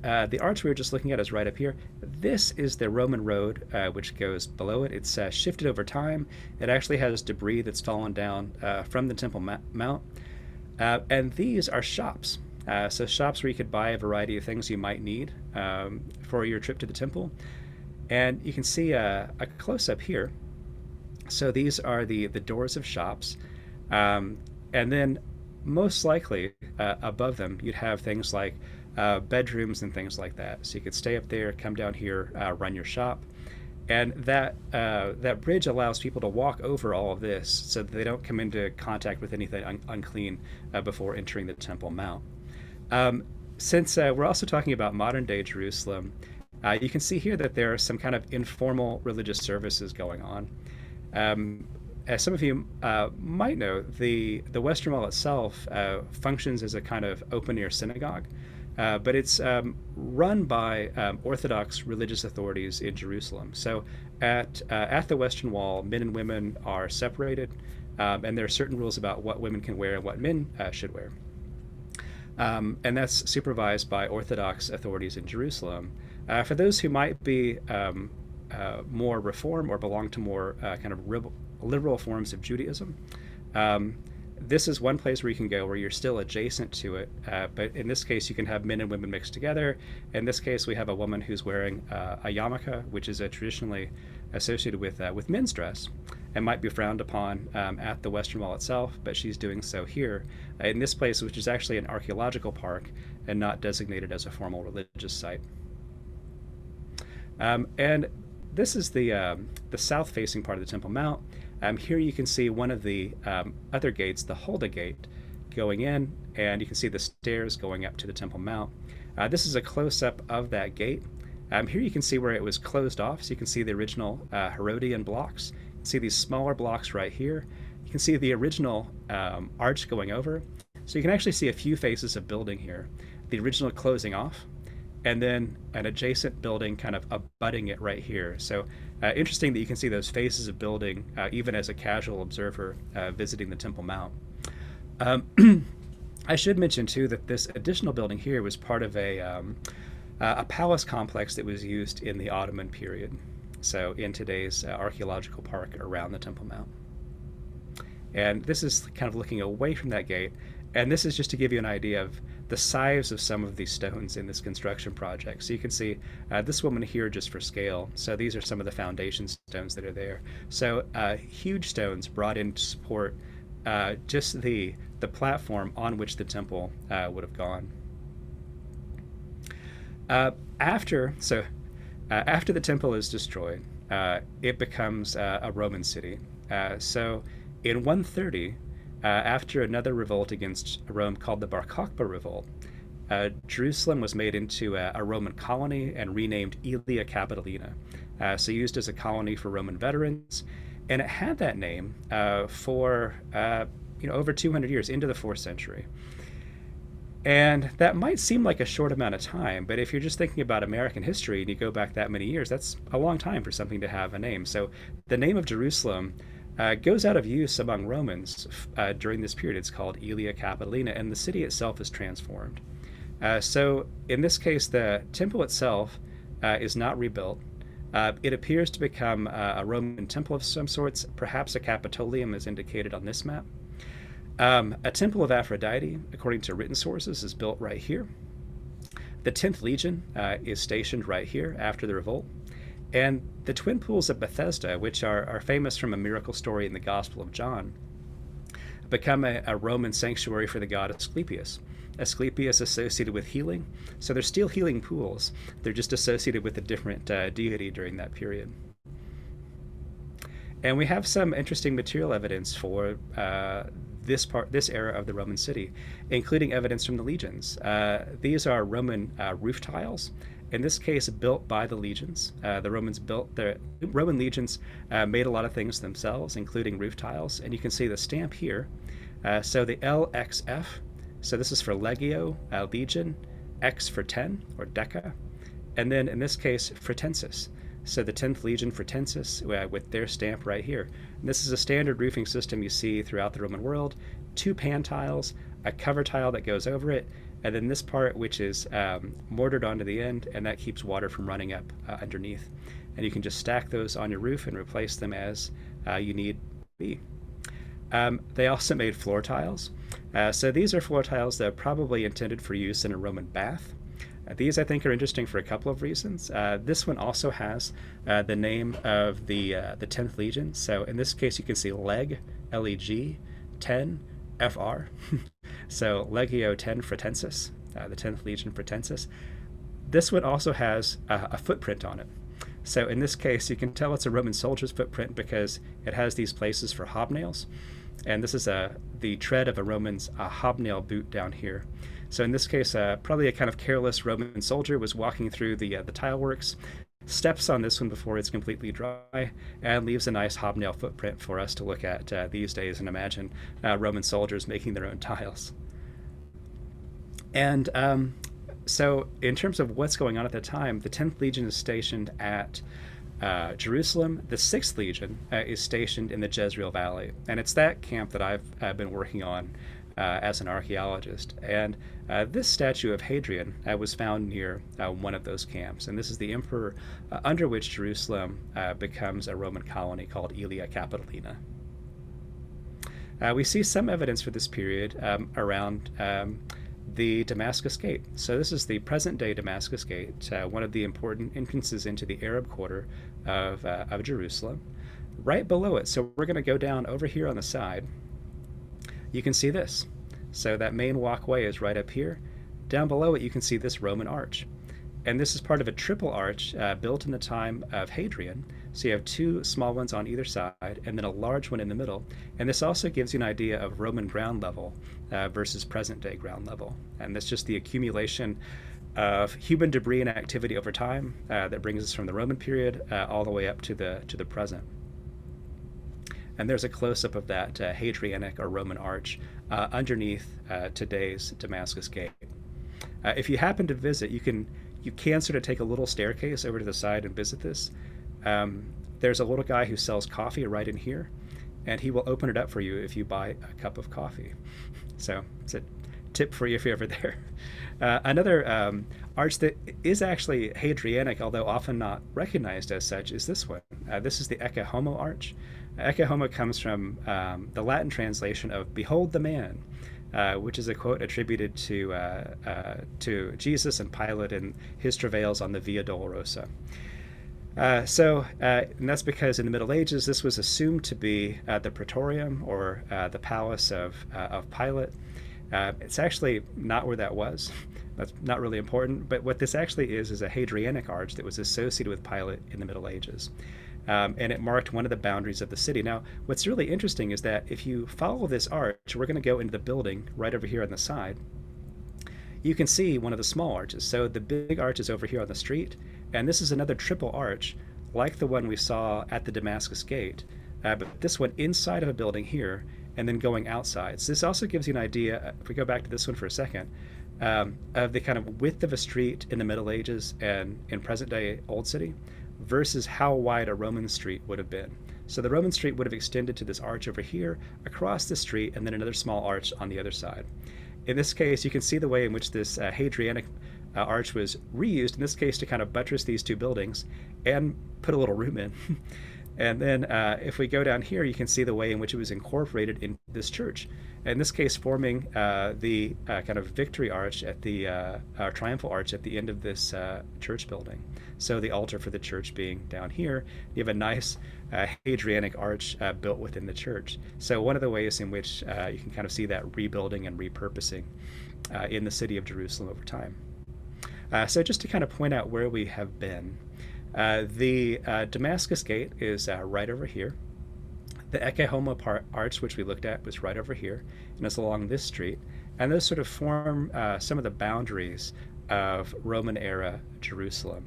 the arch we were just looking at is right up here. This is the Roman road which goes below it. It's shifted over time. It actually has debris that's fallen down from the Temple Mount. And these are shops. So shops where you could buy a variety of things you might need for your trip to the temple. And you can see a close-up here. So these are the doors of shops. And then most likely above them you'd have things like bedrooms and things like that. So you could stay up there, come down here, run your shop. And that bridge allows people to walk over all of this so that they don't come into contact with anything unclean before entering the Temple Mount. Since we're also talking about modern day Jerusalem, you can see here that there are some kind of informal religious services going on. As some of you might know, the Western Wall itself functions as a kind of open-air synagogue, but it's run by Orthodox religious authorities in Jerusalem. So at the Western Wall, men and women are separated, and there are certain rules about what women can wear and what men should wear. And that's supervised by Orthodox authorities in Jerusalem. For those who might be more Reform or belong to more kind of liberal forms of Judaism, this is one place where you can go where you're still adjacent to it. But in this case, you can have men and women mixed together. In this case, we have a woman who's wearing a yarmulke, which is traditionally associated with men's dress and might be frowned upon at the Western Wall itself, but she's doing so here in this place, which is actually an archaeological park and not designated as a formal religious site. And this is the south-facing part of the Temple Mount. Here you can see one of the other gates, the Huldah Gate, going in, and you can see the stairs going up to the Temple Mount. This is a close-up of that gate. Here you can see where it was closed off, so you can see the original Herodian blocks. You can see these smaller blocks right here. You can see the original arch going over. So you can actually see a few faces of building here. The original closing off, and then an adjacent building kind of abutting it right here. So interesting that you can see those faces of building even as a casual observer visiting the Temple Mount. I should mention too that this additional building here was part of a palace complex that was used in the Ottoman period. So in today's archaeological park around the Temple Mount. And this is kind of looking away from that gate. And this is just to give you an idea of the size of some of these stones in this construction project. So you can see this woman here just for scale. So these are some of the foundation stones that are there. So huge stones brought in to support just the platform on which the temple would have gone. After the temple is destroyed, it becomes a Roman city. So in 130, after another revolt against Rome called the Bar Kokhba revolt, Jerusalem was made into a Roman colony and renamed Aelia Capitolina, so used as a colony for Roman veterans. And it had that name for over 200 years, into the 4th century. And that might seem like a short amount of time, but if you're just thinking about American history and you go back that many years, that's a long time for something to have a name. So the name of Jerusalem goes out of use among Romans during this period. It's called Aelia Capitolina, and the city itself is transformed. So in this case, the temple itself is not rebuilt. It appears to become a Roman temple of some sorts, perhaps a Capitolium as indicated on this map. A temple of Aphrodite, according to written sources, is built right here. The 10th Legion is stationed right here after the revolt. And the twin pools of Bethesda, which are famous from a miracle story in the Gospel of John, become a Roman sanctuary for the god Asclepius. Asclepius associated with healing, so they're still healing pools. They're just associated with a different deity during that period. And we have some interesting material evidence for this era of the Roman city, including evidence from the legions. These are Roman roof tiles, in this case built by the legions. The Roman legions made a lot of things themselves, including roof tiles, and you can see the stamp here. So the LXF, so this is for Legio, Legion, X for 10, or Deca, and then in this case, Fretensis. So the 10th Legion Fretensis with their stamp right here. And this is a standard roofing system you see throughout the Roman world. 2 pan tiles, a cover tile that goes over it, and then this part which is mortared onto the end, and that keeps water from running up underneath. And you can just stack those on your roof and replace them as you need be. They also made floor tiles. So these are floor tiles that are probably intended for use in a Roman bath. These, I think, are interesting for a couple of reasons. This one also has the name of the 10th Legion. So in this case, you can see Leg, L-E-G, 10, F-R. So Legio 10 Fretensis, the 10th Legion Fretensis. This one also has a footprint on it. So in this case, you can tell it's a Roman soldier's footprint because it has these places for hobnails. And this is the tread of a Roman's hobnail boot down here. So in this case, probably a kind of careless Roman soldier was walking through the tile works, steps on this one before it's completely dry, and leaves a nice hobnail footprint for us to look at these days and imagine Roman soldiers making their own tiles. And so in terms of what's going on at the time, the 10th Legion is stationed at Jerusalem. The 6th Legion is stationed in the Jezreel Valley, and it's that camp that I've been working on as an archaeologist. And this statue of Hadrian was found near one of those camps, and this is the emperor under which Jerusalem becomes a Roman colony called Aelia Capitolina. We see some evidence for this period around the Damascus Gate. So this is the present-day Damascus Gate, one of the important entrances into the Arab quarter of Jerusalem. Right below it, so we're going to go down over here on the side, you can see this. So that main walkway is right up here. Down below it, you can see this Roman arch. And this is part of a triple arch built in the time of Hadrian. So you have 2 small ones on either side and then a large one in the middle. And this also gives you an idea of Roman ground level versus present-day ground level. And that's just the accumulation of human debris and activity over time that brings us from the Roman period all the way up to the present. And there's a close-up of that Hadrianic or Roman arch underneath today's Damascus Gate. If you happen to visit, you can sort of take a little staircase over to the side and visit this. There's a little guy who sells coffee right in here, and he will open it up for you if you buy a cup of coffee. So it's a tip for you if you're ever there. Another arch that is actually Hadrianic, although often not recognized as such, is this one. This is the Ecce Homo arch. Ecce Homo comes from the Latin translation of "Behold the man," which is a quote attributed to Jesus and Pilate in his travails on the Via Dolorosa. And that's because in the Middle Ages this was assumed to be the Praetorium, or the palace of Pilate. It's actually not where that was. That's not really important, but what this actually is a Hadrianic arch that was associated with Pilate in the Middle Ages. And it marked one of the boundaries of the city. Now, what's really interesting is that if you follow this arch, we're going to go into the building right over here on the side. You can see one of the small arches. So the big arch is over here on the street, and this is another triple arch, like the one we saw at the Damascus Gate, but this one inside of a building here, and then going outside. So this also gives you an idea, if we go back to this one for a second, of the kind of width of a street in the Middle Ages and in present-day Old City, versus how wide a Roman street would have been. So the Roman street would have extended to this arch over here, across the street, and then another small arch on the other side. in this case, you can see the way in which this Hadrianic arch was reused, in this case, to kind of buttress these two buildings and put a little room in. And then if we go down here, you can see the way in which it was incorporated in this church. In this case, forming the kind of victory arch at the triumphal arch at the end of this church building. So the altar for the church being down here, you have a nice Hadrianic arch built within the church. So one of the ways in which you can kind of see that rebuilding and repurposing in the city of Jerusalem over time. So just to kind of point out where we have been, the Damascus gate is right over here. The Ecce Homo arch, which we looked at, was right over here, and it's along this street. And those sort of form some of the boundaries of Roman era Jerusalem.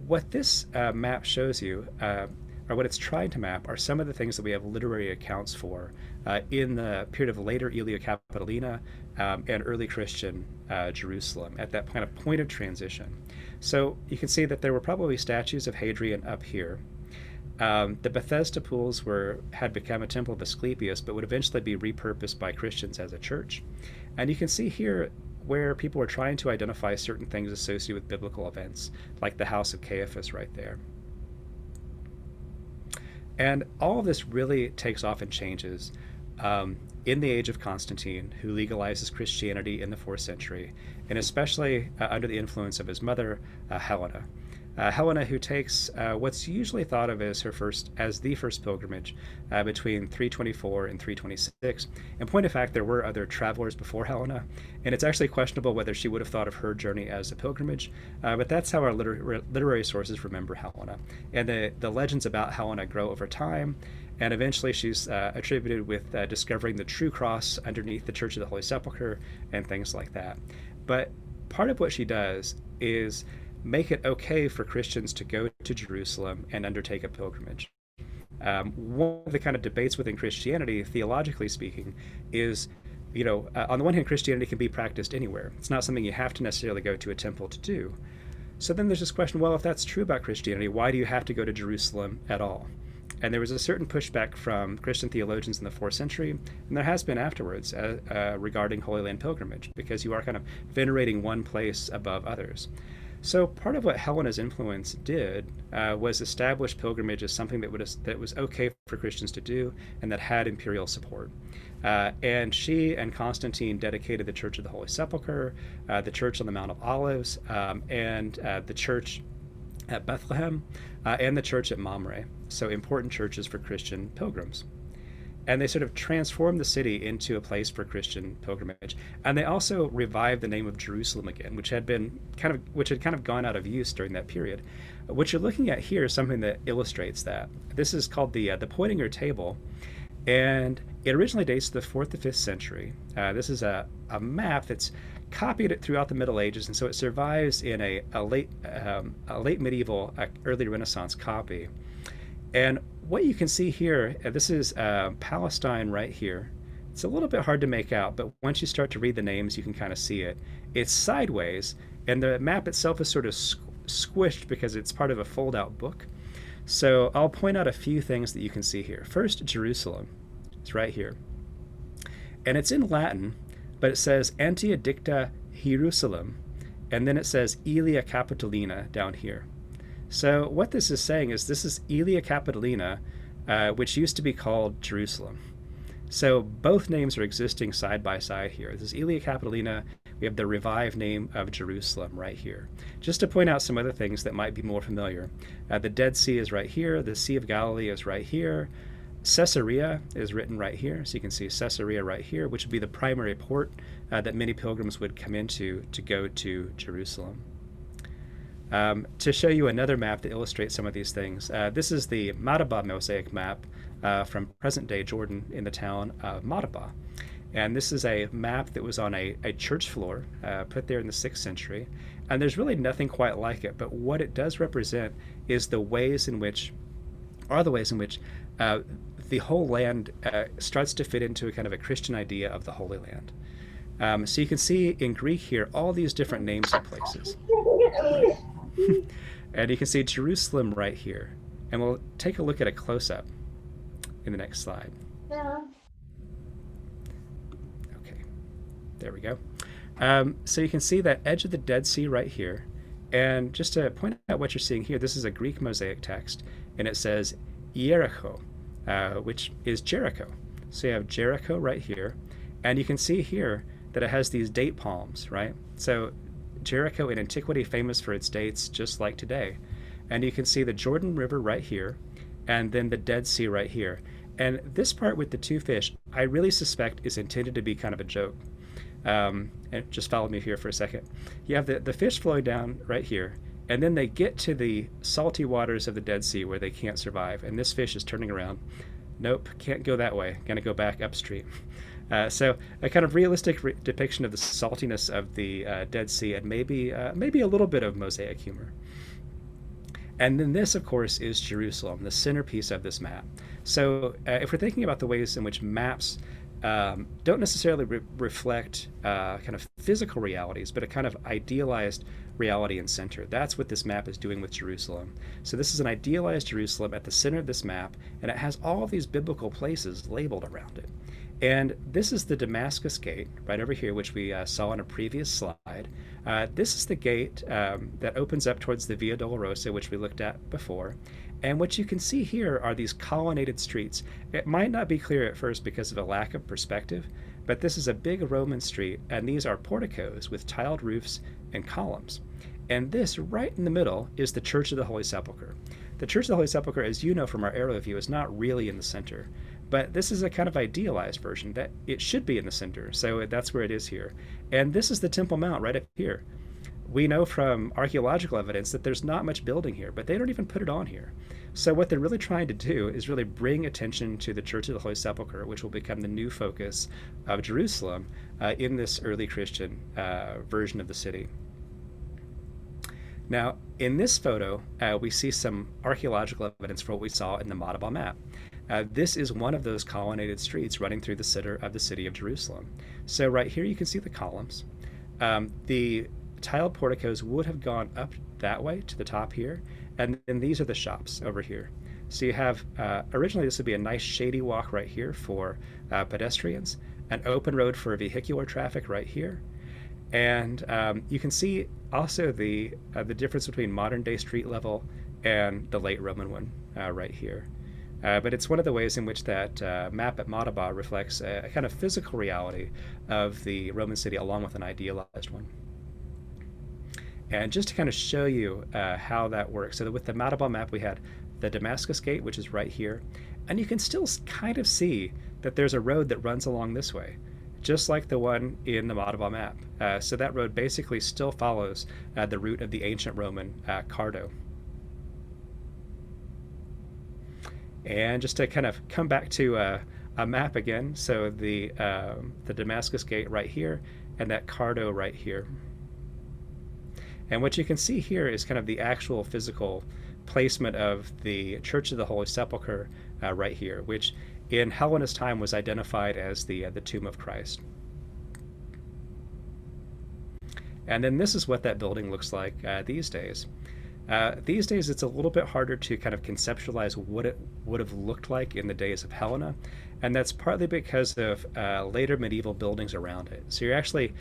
What this map shows you, or what it's trying to map, are some of the things that we have literary accounts for in the period of later Aelia Capitolina and early Christian Jerusalem, at that kind of point of transition. So you can see that there were probably statues of Hadrian up here. The Bethesda pools had become a temple of Asclepius, but would eventually be repurposed by Christians as a church. And you can see here where people were trying to identify certain things associated with biblical events, like the house of Caiaphas right there. And all of this really takes off and changes in the age of Constantine, who legalizes Christianity in the 4th century, and especially under the influence of his mother, Helena. Helena, who takes what's usually thought of as the first pilgrimage between 324 and 326. In point of fact, there were other travelers before Helena, and it's actually questionable whether she would have thought of her journey as a pilgrimage, but that's how our literary sources remember Helena. And the legends about Helena grow over time, and eventually she's attributed with discovering the true cross underneath the Church of the Holy Sepulchre and things like that. But part of what she does is make it okay for Christians to go to Jerusalem and undertake a pilgrimage. One of the kind of debates within Christianity, theologically speaking, is, on the one hand, Christianity can be practiced anywhere. It's not something you have to necessarily go to a temple to do. So then there's this question, well, if that's true about Christianity, why do you have to go to Jerusalem at all? And there was a certain pushback from Christian theologians in the 4th century, and there has been afterwards regarding Holy Land pilgrimage, because you are kind of venerating one place above others. So part of what Helena's influence did was establish pilgrimage as something that was okay for Christians to do and that had imperial support. And she and Constantine dedicated the Church of the Holy Sepulchre, the Church on the Mount of Olives, and the Church at Bethlehem, and the Church at Mamre, so important churches for Christian pilgrims. And they sort of transformed the city into a place for Christian pilgrimage. And they also revived the name of Jerusalem again, which had kind of gone out of use during that period. What you're looking at here is something that illustrates that. This is called the Poitinger table, and it originally dates to the 4th to 5th century. This is a map that's copied throughout the Middle Ages, and so it survives in a late medieval, early Renaissance copy. And what you can see here, this is Palestine right here. It's a little bit hard to make out, but once you start to read the names, you can kind of see it. It's sideways, and the map itself is sort of squished because it's part of a fold-out book. So I'll point out a few things that you can see here. First, Jerusalem. It's right here. And it's in Latin, but it says Antia Dicta Jerusalem, and then it says Aelia Capitolina down here. So what this is saying is this is Aelia Capitolina, which used to be called Jerusalem. So both names are existing side by side here. This is Aelia Capitolina. We have the revived name of Jerusalem right here. Just to point out some other things that might be more familiar. The Dead Sea is right here. The Sea of Galilee is right here. Caesarea is written right here. So you can see Caesarea right here, which would be the primary port that many pilgrims would come into to go to Jerusalem. To show you another map that illustrates some of these things, this is the Madaba mosaic map from present-day Jordan in the town of Madaba. And this is a map that was on a church floor put there in the 6th century. And there's really nothing quite like it, but what it does represent is the ways in which the whole land starts to fit into a kind of a Christian idea of the Holy Land. So you can see in Greek here all these different names of places. And you can see Jerusalem right here. And we'll take a look at a close-up in the next slide. Okay, There we go. So you can see that edge of the Dead Sea right here. And just to point out what you're seeing here, this is a Greek Mosaic text, and it says Jericho, which is Jericho. So you have Jericho right here, and you can see here that it has these date palms, right? So Jericho in antiquity famous for its dates, just like today. And you can see the Jordan River right here, and then the Dead Sea right here. And this part with the two fish, I really suspect is intended to be kind of a joke. And just follow me here for a second. You have the fish flowing down right here, and then they get to the salty waters of the Dead Sea where they can't survive, and this fish is turning around. Nope, can't go that way, gonna go back upstream. So a kind of realistic depiction of the saltiness of the Dead Sea, and maybe a little bit of Mosaic humor. And then this, of course, is Jerusalem, the centerpiece of this map. So if we're thinking about the ways in which maps don't necessarily reflect kind of physical realities, but a kind of idealized reality and center. That's what this map is doing with Jerusalem. So this is an idealized Jerusalem at the center of this map, and it has all of these biblical places labeled around it. And this is the Damascus gate right over here, which we saw on a previous slide. This is the gate that opens up towards the Via Dolorosa, which we looked at before. And what you can see here are these colonnaded streets. It might not be clear at first because of a lack of perspective, but this is a big Roman street, and these are porticos with tiled roofs and columns. And this right in the middle is the Church of the Holy Sepulchre. The Church of the Holy Sepulchre, as you know from our aerial view, is not really in the center, but this is a kind of idealized version that it should be in the center, so that's where it is here. And this is the Temple Mount right up here. We know from archaeological evidence that there's not much building here, but they don't even put it on here. So what they're really trying to do is really bring attention to the Church of the Holy Sepulchre, which will become the new focus of Jerusalem in this early Christian version of the city. Now, in this photo, we see some archaeological evidence for what we saw in the Madaba map. This is one of those colonnaded streets running through the center of the city of Jerusalem. So right here you can see the columns. The tiled porticos would have gone up that way to the top here, and then these are the shops over here. So you have, originally this would be a nice shady walk right here for pedestrians, an open road for vehicular traffic right here, and you can see also the difference between modern day street level and the late Roman one right here. But it's one of the ways in which that map at Madaba reflects a kind of physical reality of the Roman city along with an idealized one. And just to kind of show you how that works, so that with the Madaba map we had the Damascus gate, which is right here, and you can still kind of see that there's a road that runs along this way, just like the one in the Madaba map. So that road basically still follows the route of the ancient Roman Cardo. And just to kind of come back to a map again, so the Damascus gate right here, and that Cardo right here. And what you can see here is kind of the actual physical placement of the Church of the Holy Sepulchre right here, which in Hellenist time was identified as the tomb of Christ. And then this is what that building looks like these days. These days it's a little bit harder to kind of conceptualize what it would have looked like in the days of Helena, and that's partly because of later medieval buildings around it. So you're actually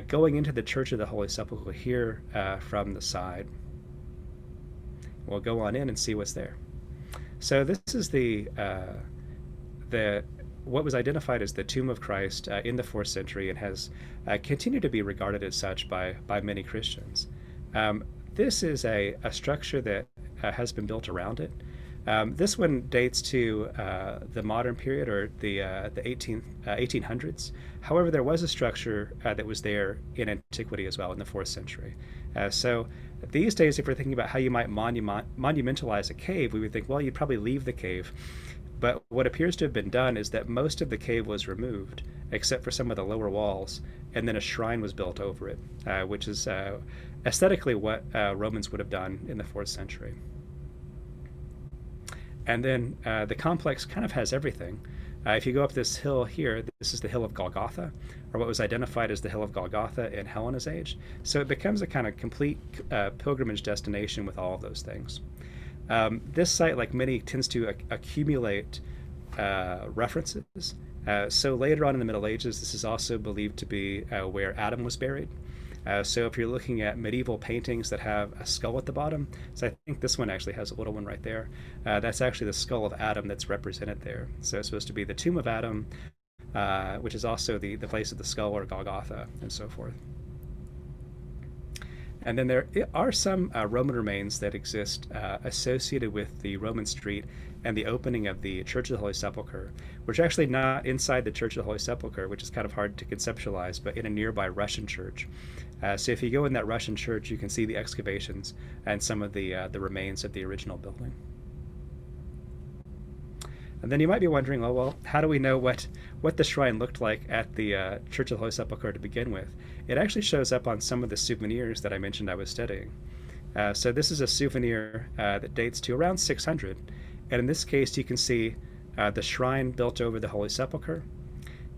going into the Church of the Holy Sepulchre here from the side. We'll go on in and see what's there. So this is what was identified as the tomb of Christ in the 4th century, and has continued to be regarded as such by many Christians. This is a structure that has been built around it. This one dates to the modern period, or the 1800s. However, there was a structure that was there in antiquity as well in the 4th century. So these days, if we're thinking about how you might monumentalize a cave, we would think, well, you'd probably leave the cave. But what appears to have been done is that most of the cave was removed, except for some of the lower walls, and then a shrine was built over it, which is aesthetically what Romans would have done in the 4th century. And then the complex kind of has everything. If you go up this hill here, this is the Hill of Golgotha, or what was identified as the Hill of Golgotha in Helena's age. So it becomes a kind of complete pilgrimage destination with all of those things. This site, like many, tends to accumulate references. So later on in the Middle Ages, this is also believed to be where Adam was buried. So if you're looking at medieval paintings that have a skull at the bottom, so I think this one actually has a little one right there. That's actually the skull of Adam that's represented there. So it's supposed to be the tomb of Adam, which is also the place of the skull, or Golgotha, and so forth. And then there are some Roman remains that exist associated with the Roman street and the opening of the Church of the Holy Sepulchre, which are actually not inside the Church of the Holy Sepulchre, which is kind of hard to conceptualize, but in a nearby Russian church. So if you go in that Russian church, you can see the excavations and some of the remains of the original building. And then you might be wondering, oh, well, how do we know what the shrine looked like at the Church of the Holy Sepulchre to begin with? It actually shows up on some of the souvenirs that I mentioned I was studying. So this is a souvenir that dates to around 600. And in this case, you can see the shrine built over the Holy Sepulchre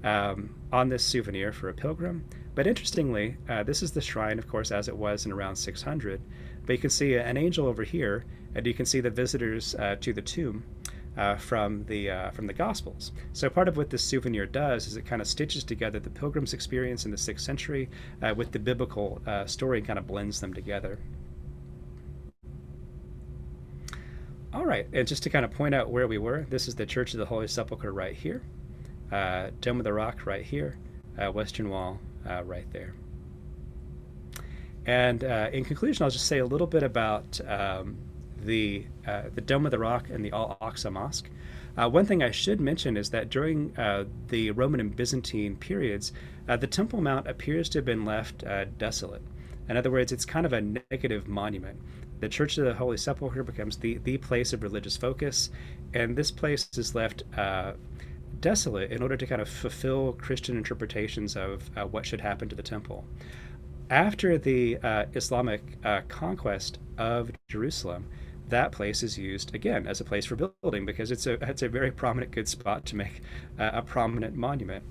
on this souvenir for a pilgrim. But interestingly, this is the shrine, of course, as it was in around 600. But you can see an angel over here, and you can see the visitors to the tomb from the Gospels. So part of what this souvenir does is it kind of stitches together the pilgrim's experience in the 6th century with the biblical story, and kind of blends them together. All right, and just to kind of point out where we were, this is the Church of the Holy Sepulchre right here, Dome of the Rock right here, Western Wall right there. And in conclusion, I'll just say a little bit about the Dome of the Rock and the Al-Aqsa Mosque. One thing I should mention is that during the Roman and Byzantine periods, the Temple Mount appears to have been left desolate. In other words, it's kind of a negative monument. The Church of the Holy Sepulchre becomes the place of religious focus, and this place is left desolate in order to kind of fulfill Christian interpretations of what should happen to the temple. After the Islamic conquest of Jerusalem, that place is used again as a place for building, because it's a very prominent, good spot to make a prominent monument.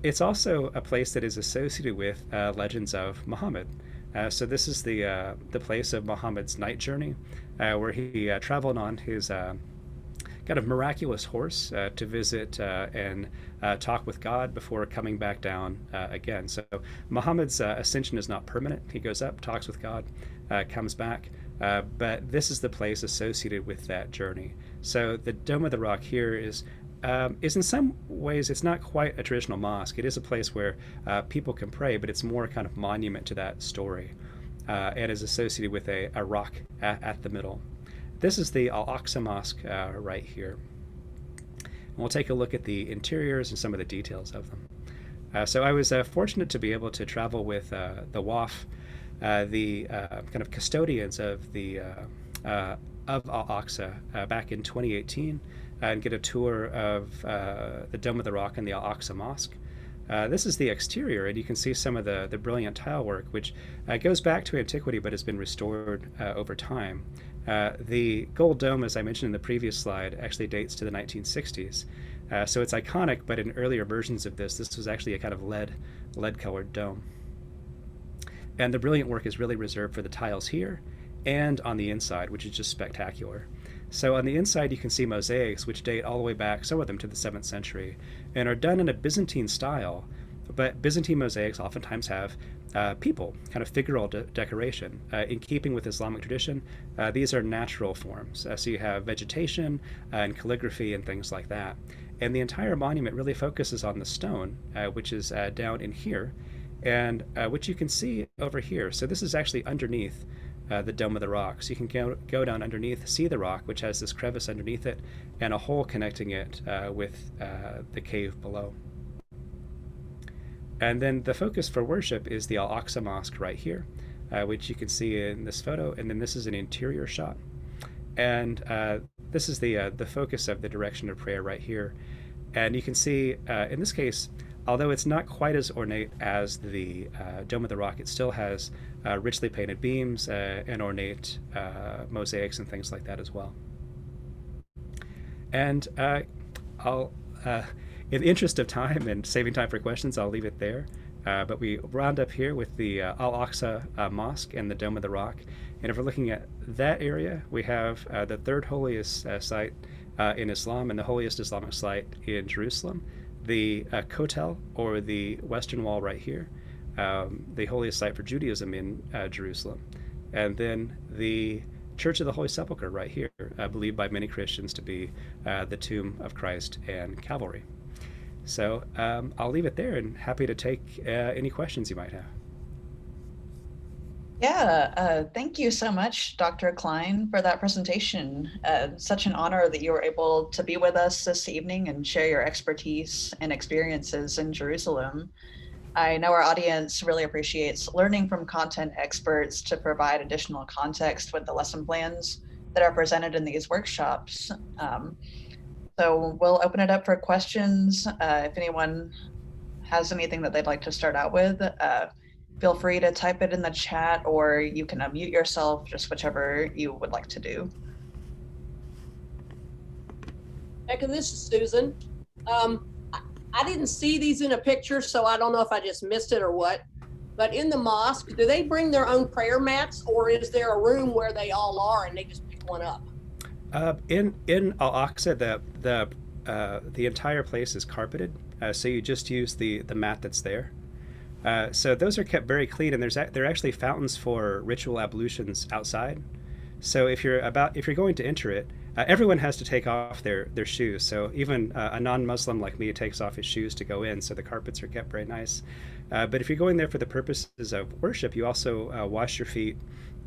It's also a place that is associated with legends of Muhammad. So this is the place of Muhammad's night journey, where he traveled on his kind of miraculous horse to visit and talk with God before coming back down again. So Muhammad's ascension is not permanent. He goes up, talks with God, comes back, but this is the place associated with that journey. So the Dome of the Rock here is in some ways, it's not quite a traditional mosque. It is a place where people can pray, but it's more kind of monument to that story, and is associated with a rock at the middle. This is the Al-Aqsa Mosque right here. And we'll take a look at the interiors and some of the details of them. So I was fortunate to be able to travel with the WAF, the kind of custodians of the of Al-Aqsa back in 2018, and get a tour of the Dome of the Rock and the Al-Aqsa Mosque. This is the exterior, and you can see some of the brilliant tile work, which goes back to antiquity but has been restored over time. The gold dome, as I mentioned in the previous slide, actually dates to the 1960s. So it's iconic, but in earlier versions of this was actually a kind of lead-colored dome. And the brilliant work is really reserved for the tiles here and on the inside, which is just spectacular. So on the inside, you can see mosaics, which date all the way back, some of them to the 7th century, and are done in a Byzantine style. But Byzantine mosaics oftentimes have people, kind of figural decoration. In keeping with Islamic tradition, these are natural forms. So you have vegetation and calligraphy and things like that. And the entire monument really focuses on the stone, which is down in here, and which you can see over here. So this is actually underneath the Dome of the Rock. So you can go down underneath, see the rock, which has this crevice underneath it, and a hole connecting it with the cave below. And then the focus for worship is the Al-Aqsa Mosque right here, which you can see in this photo. And then this is an interior shot. And this is the focus of the direction of prayer right here. And you can see, in this case, although it's not quite as ornate as the Dome of the Rock, it still has richly painted beams and ornate mosaics and things like that as well. And I'll, in the interest of time and saving time for questions, I'll leave it there. But we round up here with the Al-Aqsa Mosque and the Dome of the Rock. And if we're looking at that area, we have the third holiest site in Islam and the holiest Islamic site in Jerusalem, the Kotel, or the Western Wall right here, the holiest site for Judaism in Jerusalem, and then the Church of the Holy Sepulchre right here, believed by many Christians to be the tomb of Christ and Calvary. So I'll leave it there, and happy to take any questions you might have. Yeah, thank you so much, Dr. Cline, for that presentation. Such an honor that you were able to be with us this evening and share your expertise and experiences in Jerusalem. I know our audience really appreciates learning from content experts to provide additional context with the lesson plans that are presented in these workshops. So we'll open it up for questions. If anyone has anything that they'd like to start out with, feel free to type it in the chat, or you can unmute yourself, just whichever you would like to do. Becca, this is Susan. I didn't see these in a picture, so I don't know if I just missed it or what. But in the mosque, do they bring their own prayer mats, or is there a room where they all are and they just pick one up? In Al-Aqsa, the entire place is carpeted, so you just use the mat that's there. So those are kept very clean, and there are actually fountains for ritual ablutions outside. So if you're going to enter it, everyone has to take off their shoes. So even a non-Muslim like me takes off his shoes to go in. So the carpets are kept very nice. But if you're going there for the purposes of worship, you also wash your feet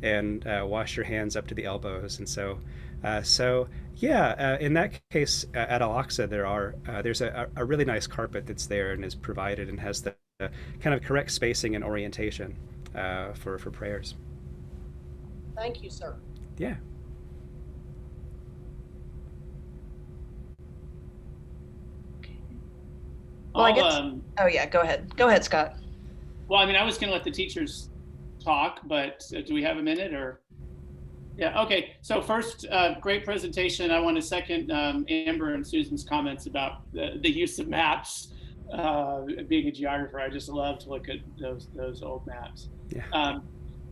and wash your hands up to the elbows. And so in that case, at Al-Aqsa, there's a really nice carpet that's there and is provided and has the kind of correct spacing and orientation for prayers. Thank you, sir. Yeah. Well, I guess. Oh yeah, go ahead. Go ahead, Scott. Well, I mean, I was going to let the teachers talk, but do we have a minute or? Yeah. Okay. So first, great presentation. I want to second Amber and Susan's comments about the use of maps. Being a geographer, I just love to look at those old maps. Yeah.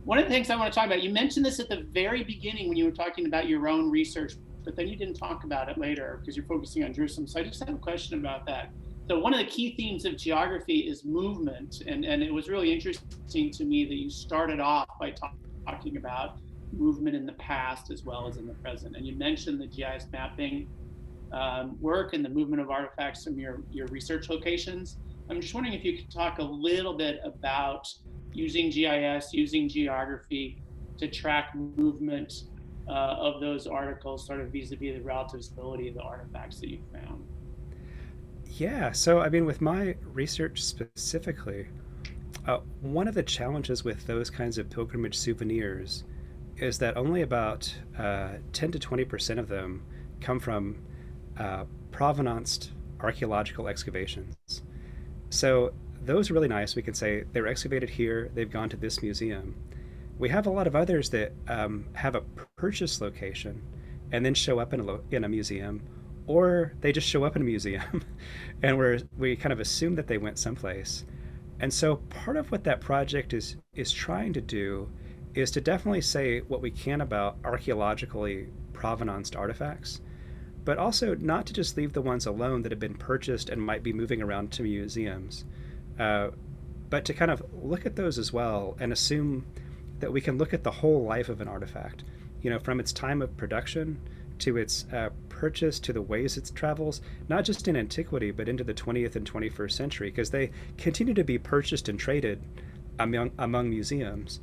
One of the things I want to talk about, you mentioned this at the very beginning when you were talking about your own research, but then you didn't talk about it later because you're focusing on Jerusalem. So I just have a question about that. So one of the key themes of geography is movement, and it was really interesting to me that you started off by talking about movement in the past as well as in the present. And you mentioned the GIS mapping work and the movement of artifacts from your research locations. I'm just wondering if you could talk a little bit about using GIS, using geography to track movement of those articles, sort of vis-a-vis the relative stability of the artifacts that you found. Yeah, so I mean, with my research specifically, one of the challenges with those kinds of pilgrimage souvenirs is that only about 10 to 20% of them come from provenanced archaeological excavations. So those are really nice. We can say they were excavated here, they've gone to this museum. We have a lot of others that have a purchase location and then show up in a museum, or they just show up in a museum and we kind of assume that they went someplace. And so part of what that project is trying to do is to definitely say what we can about archaeologically provenanced artifacts, but also not to just leave the ones alone that have been purchased and might be moving around to museums, but to kind of look at those as well and assume that we can look at the whole life of an artifact, from its time of production to its purchase to the ways it travels, not just in antiquity, but into the 20th and 21st century, because they continue to be purchased and traded among museums.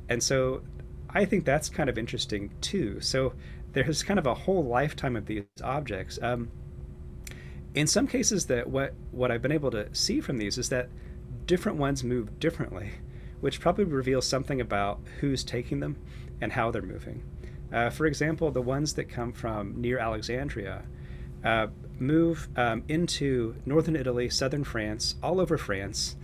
And so I think that's kind of interesting too. So there's kind of a whole lifetime of these objects. In some cases, that what I've been able to see from these is that different ones move differently, which probably reveals something about who's taking them and how they're moving. For example, the ones that come from near Alexandria move into northern Italy, southern France, all over France,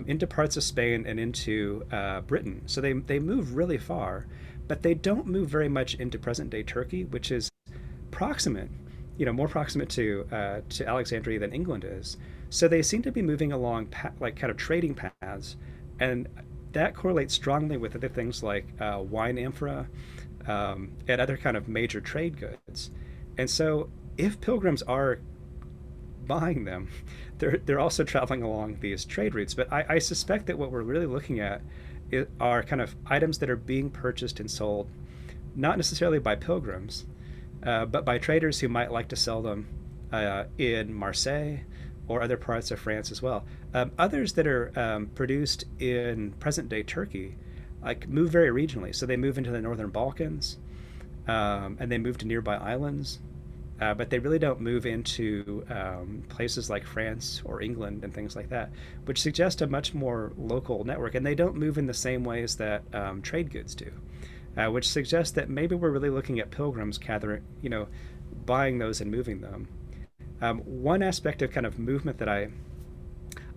into parts of Spain and into Britain. So they move really far, but they don't move very much into present-day Turkey, which is proximate, more proximate to Alexandria than England is. So they seem to be moving along like kind of trading paths, and that correlates strongly with other things like wine amphora and other kind of major trade goods. And so if pilgrims are buying them, they're also traveling along these trade routes. But I suspect that what we're really looking at are kind of items that are being purchased and sold, not necessarily by pilgrims, but by traders who might like to sell them in Marseille or other parts of France as well. Others that are produced in present-day Turkey, like, move very regionally. So they move into the northern Balkans, and they move to nearby islands, but they really don't move into places like France or England and things like that, which suggest a much more local network. And they don't move in the same ways that trade goods do, which suggests that maybe we're really looking at pilgrims gathering, buying those and moving them. One aspect of kind of movement that I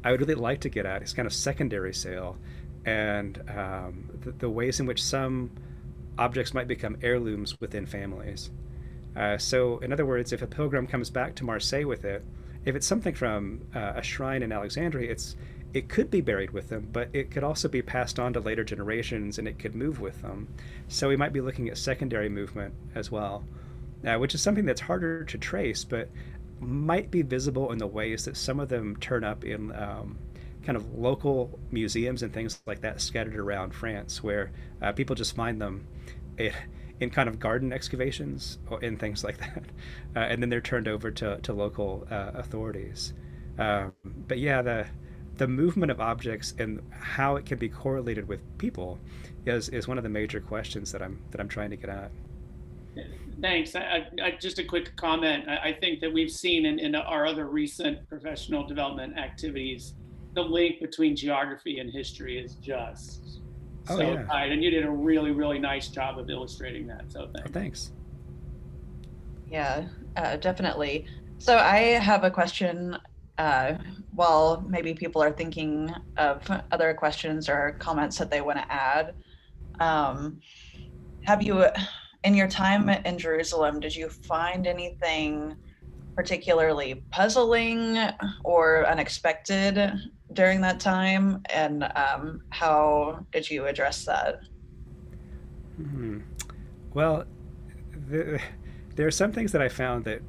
would really like to get at is kind of secondary sale, and the ways in which some objects might become heirlooms within families. So in other words, if a pilgrim comes back to Marseille with it, if it's something from a shrine in Alexandria, it could be buried with them, but it could also be passed on to later generations, and it could move with them. So we might be looking at secondary movement as well, which is something that's harder to trace, but might be visible in the ways that some of them turn up in kind of local museums and things like that scattered around France, where people just find them in kind of garden excavations or in things like that, and then they're turned over to local authorities. But yeah, the movement of objects and how it can be correlated with people is one of the major questions that I'm trying to get at. Thanks. Just a quick comment. I think that we've seen in our other recent professional development activities, the link between geography and history is just so tight. And you did a really, really nice job of illustrating that. So thanks. Yeah, definitely. So I have a question. While maybe people are thinking of other questions or comments that they want to add, have you, in your time in Jerusalem, did you find anything particularly puzzling or unexpected during that time? And how did you address that? Well, there are some things that I found that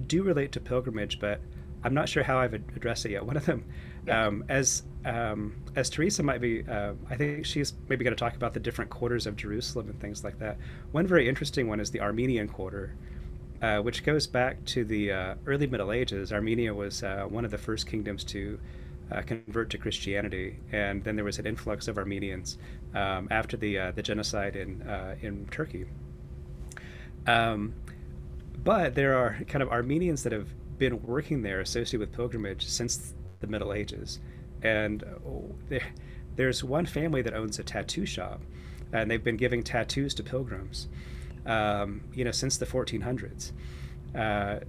do relate to pilgrimage, but I'm not sure how I've addressed it yet. One of them, as Teresa might be, I think she's maybe going to talk about the different quarters of Jerusalem and things like that. One very interesting one is the Armenian quarter, which goes back to the early Middle Ages. Armenia was one of the first kingdoms to convert to Christianity, and then there was an influx of Armenians after the genocide in Turkey. But there are kind of Armenians that have been working there associated with pilgrimage since the Middle Ages, and there's one family that owns a tattoo shop, and they've been giving tattoos to pilgrims since the 1400s.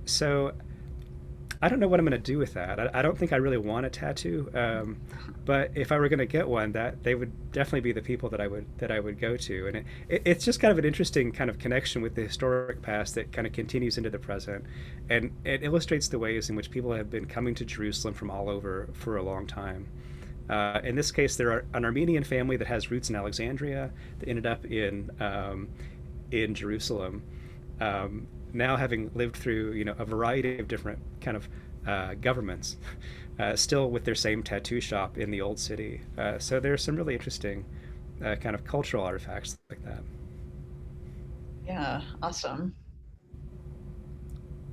So I don't know what I'm going to do with that. I don't think I really want a tattoo, but if I were going to get one, that they would definitely be the people that I would go to. And it's just kind of an interesting kind of connection with the historic past that kind of continues into the present, and it illustrates the ways in which people have been coming to Jerusalem from all over for a long time. In this case, there are an Armenian family that has roots in Alexandria that ended up in Jerusalem. Now having lived through a variety of different kind of governments, still with their same tattoo shop in the old city. So there's some really interesting kind of cultural artifacts like that. Yeah, awesome.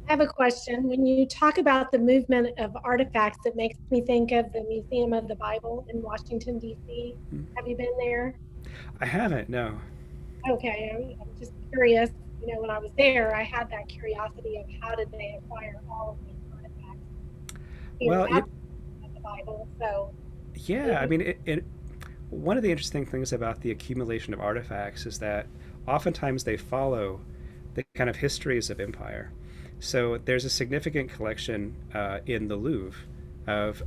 I have a question. When you talk about the movement of artifacts, it makes me think of the Museum of the Bible in Washington, D.C. Have you been there? I haven't, no. Okay, I'm just curious. When I was there, I had that curiosity of how did they acquire all of these artifacts? Well, the Bible, so. Yeah, I mean, one of the interesting things about the accumulation of artifacts is that oftentimes they follow the kind of histories of empire. So there's a significant collection in the Louvre of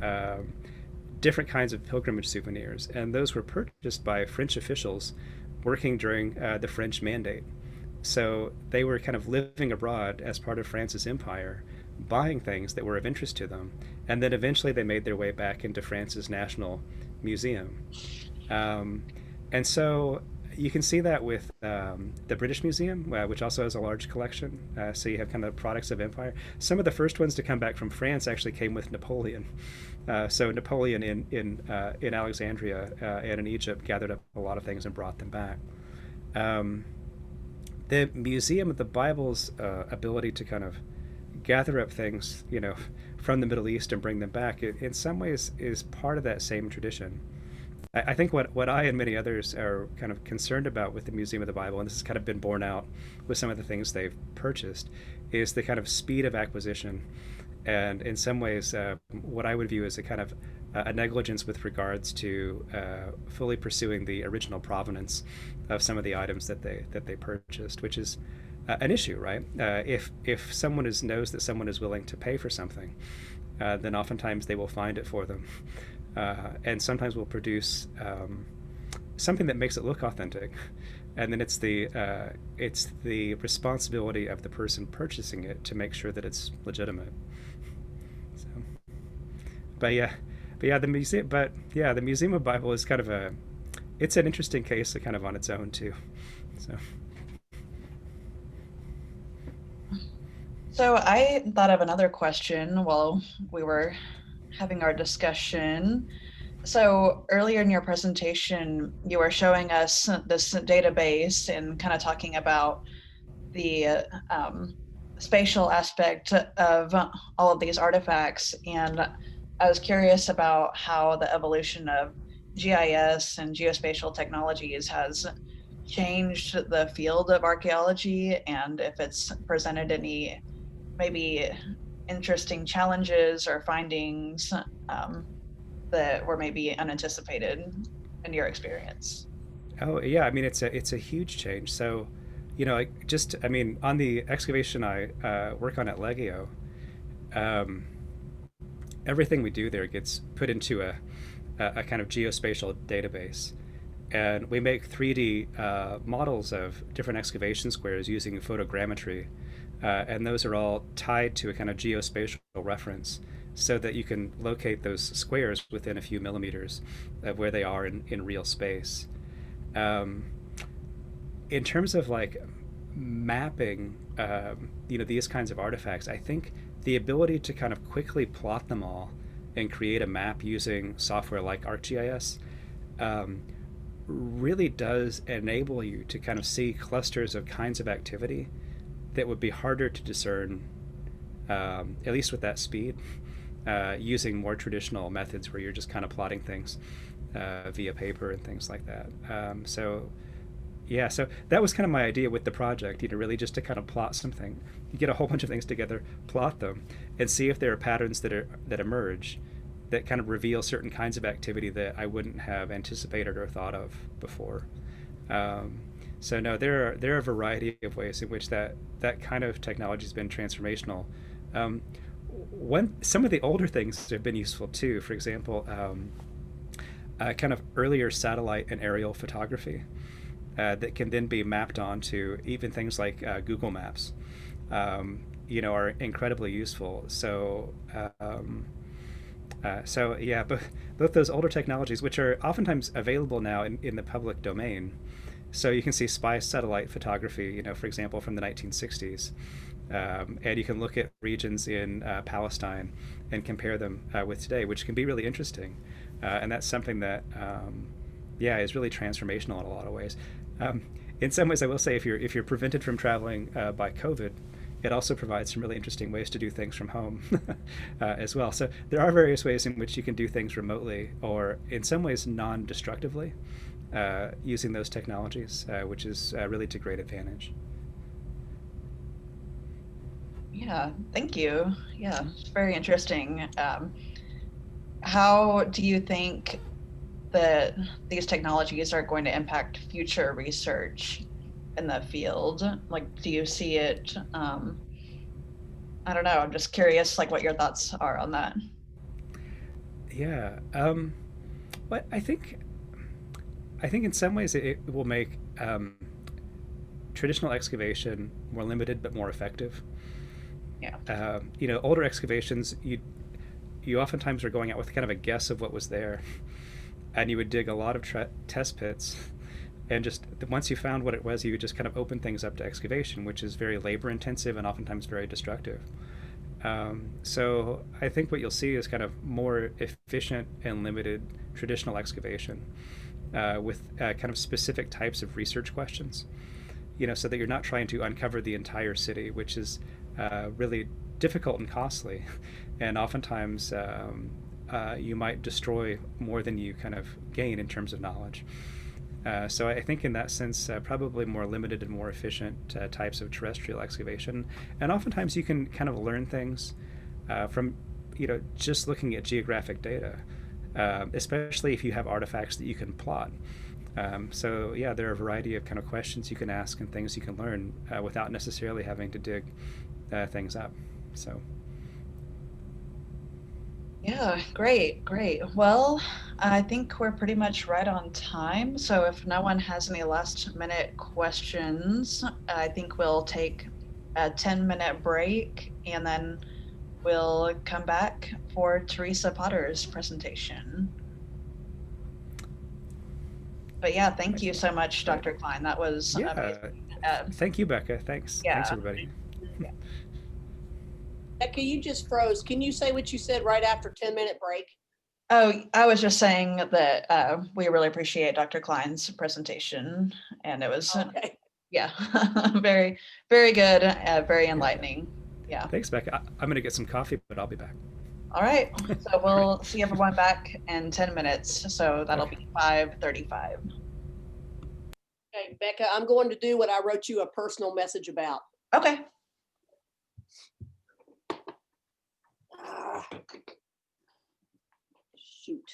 different kinds of pilgrimage souvenirs, and those were purchased by French officials working during the French Mandate. So they were kind of living abroad as part of France's empire, buying things that were of interest to them, and then eventually they made their way back into France's National Museum. And so You can see that with the British Museum, which also has a large collection. So you have kind of products of empire. Some of the first ones to come back from France actually came with Napoleon. So Napoleon in Alexandria and in Egypt gathered up a lot of things and brought them back. The Museum of the Bible's ability to kind of gather up things, from the Middle East and bring them back, in some ways is part of that same tradition. I think what I and many others are kind of concerned about with the Museum of the Bible, and this has kind of been borne out with some of the things they've purchased, is the kind of speed of acquisition. And in some ways, what I would view as a kind of a negligence with regards to fully pursuing the original provenance of some of the items that they purchased, which is an issue, right? If someone knows that someone is willing to pay for something, then oftentimes they will find it for them. And sometimes will produce something that makes it look authentic, and then it's the responsibility of the person purchasing it to make sure that it's legitimate. So, the Museum of Bible is kind of it's an interesting case, kind of on its own too. So I thought of another question while we were having our discussion. So earlier in your presentation, you were showing us this database and kind of talking about the spatial aspect of all of these artifacts. And I was curious about how the evolution of GIS and geospatial technologies has changed the field of archaeology, and if it's presented any maybe interesting challenges or findings that were maybe unanticipated in your experience. Oh yeah, I mean it's a huge change. So, on the excavation I work on at Legio, everything we do there gets put into a kind of geospatial database, and we make 3D models of different excavation squares using photogrammetry. And those are all tied to a kind of geospatial reference so that you can locate those squares within a few millimeters of where they are in real space. In terms of like mapping, these kinds of artifacts, I think the ability to kind of quickly plot them all and create a map using software like ArcGIS really does enable you to kind of see clusters of kinds of activity that would be harder to discern, at least with that speed, using more traditional methods where you're just kind of plotting things via paper and things like that. So that was kind of my idea with the project, really just to kind of plot something. You get a whole bunch of things together, plot them, and see if there are patterns that emerge that kind of reveal certain kinds of activity that I wouldn't have anticipated or thought of before. So no, there are a variety of ways in which that kind of technology has been transformational. Some of the older things have been useful too. For example, kind of earlier satellite and aerial photography that can then be mapped onto even things like Google Maps. Are incredibly useful. So both those older technologies, which are oftentimes available now in the public domain. So you can see spy satellite photography, for example, from the 1960s. And you can look at regions in Palestine and compare them with today, which can be really interesting. And that's something that, is really transformational in a lot of ways. In some ways, I will say, if you're prevented from traveling by COVID, it also provides some really interesting ways to do things from home as well. So there are various ways in which you can do things remotely, or in some ways non-destructively. Using those technologies, which is really to great advantage. Yeah, thank you. Yeah, it's very interesting. How do you think that these technologies are going to impact future research in the field? Like, do you see it? I don't know. I'm just curious, like, what your thoughts are on that. Yeah. But I think in some ways it will make traditional excavation more limited but more effective. Yeah. Older excavations, you oftentimes are going out with kind of a guess of what was there, and you would dig a lot of test pits And just once you found what it was, you would just kind of open things up to excavation, which is very labor intensive and oftentimes very destructive. So I think what you'll see is kind of more efficient and limited traditional excavation with kind of specific types of research questions, so that you're not trying to uncover the entire city, which is really difficult and costly. And oftentimes you might destroy more than you kind of gain in terms of knowledge. So I think in that sense, probably more limited and more efficient types of terrestrial excavation. And oftentimes you can kind of learn things from, just looking at geographic data, especially if you have artifacts that you can plot. So yeah, there are a variety of kind of questions you can ask and things you can learn without necessarily having to dig things up. So. Yeah, great. Well, I think we're pretty much right on time. So if no one has any last minute questions, I think we'll take a 10-minute break and then we'll come back for Teresa Potter's presentation. But yeah, thank you so much, Dr. Cline. That was amazing. Thank you, Becca. Thanks. Yeah. Thanks, everybody. Becca, you just froze. Can you say what you said right after 10-minute break? Oh, I was just saying that we really appreciate Dr. Cline's presentation, and it was, Okay. yeah, very, very good, very enlightening. Yeah. Thanks, Becca. I'm going to get some coffee, but I'll be back. All right. So we'll see everyone back in 10 minutes. So that'll be 5:35. Okay, Becca, I'm going to do what I wrote you a personal message about. Okay. Shoot.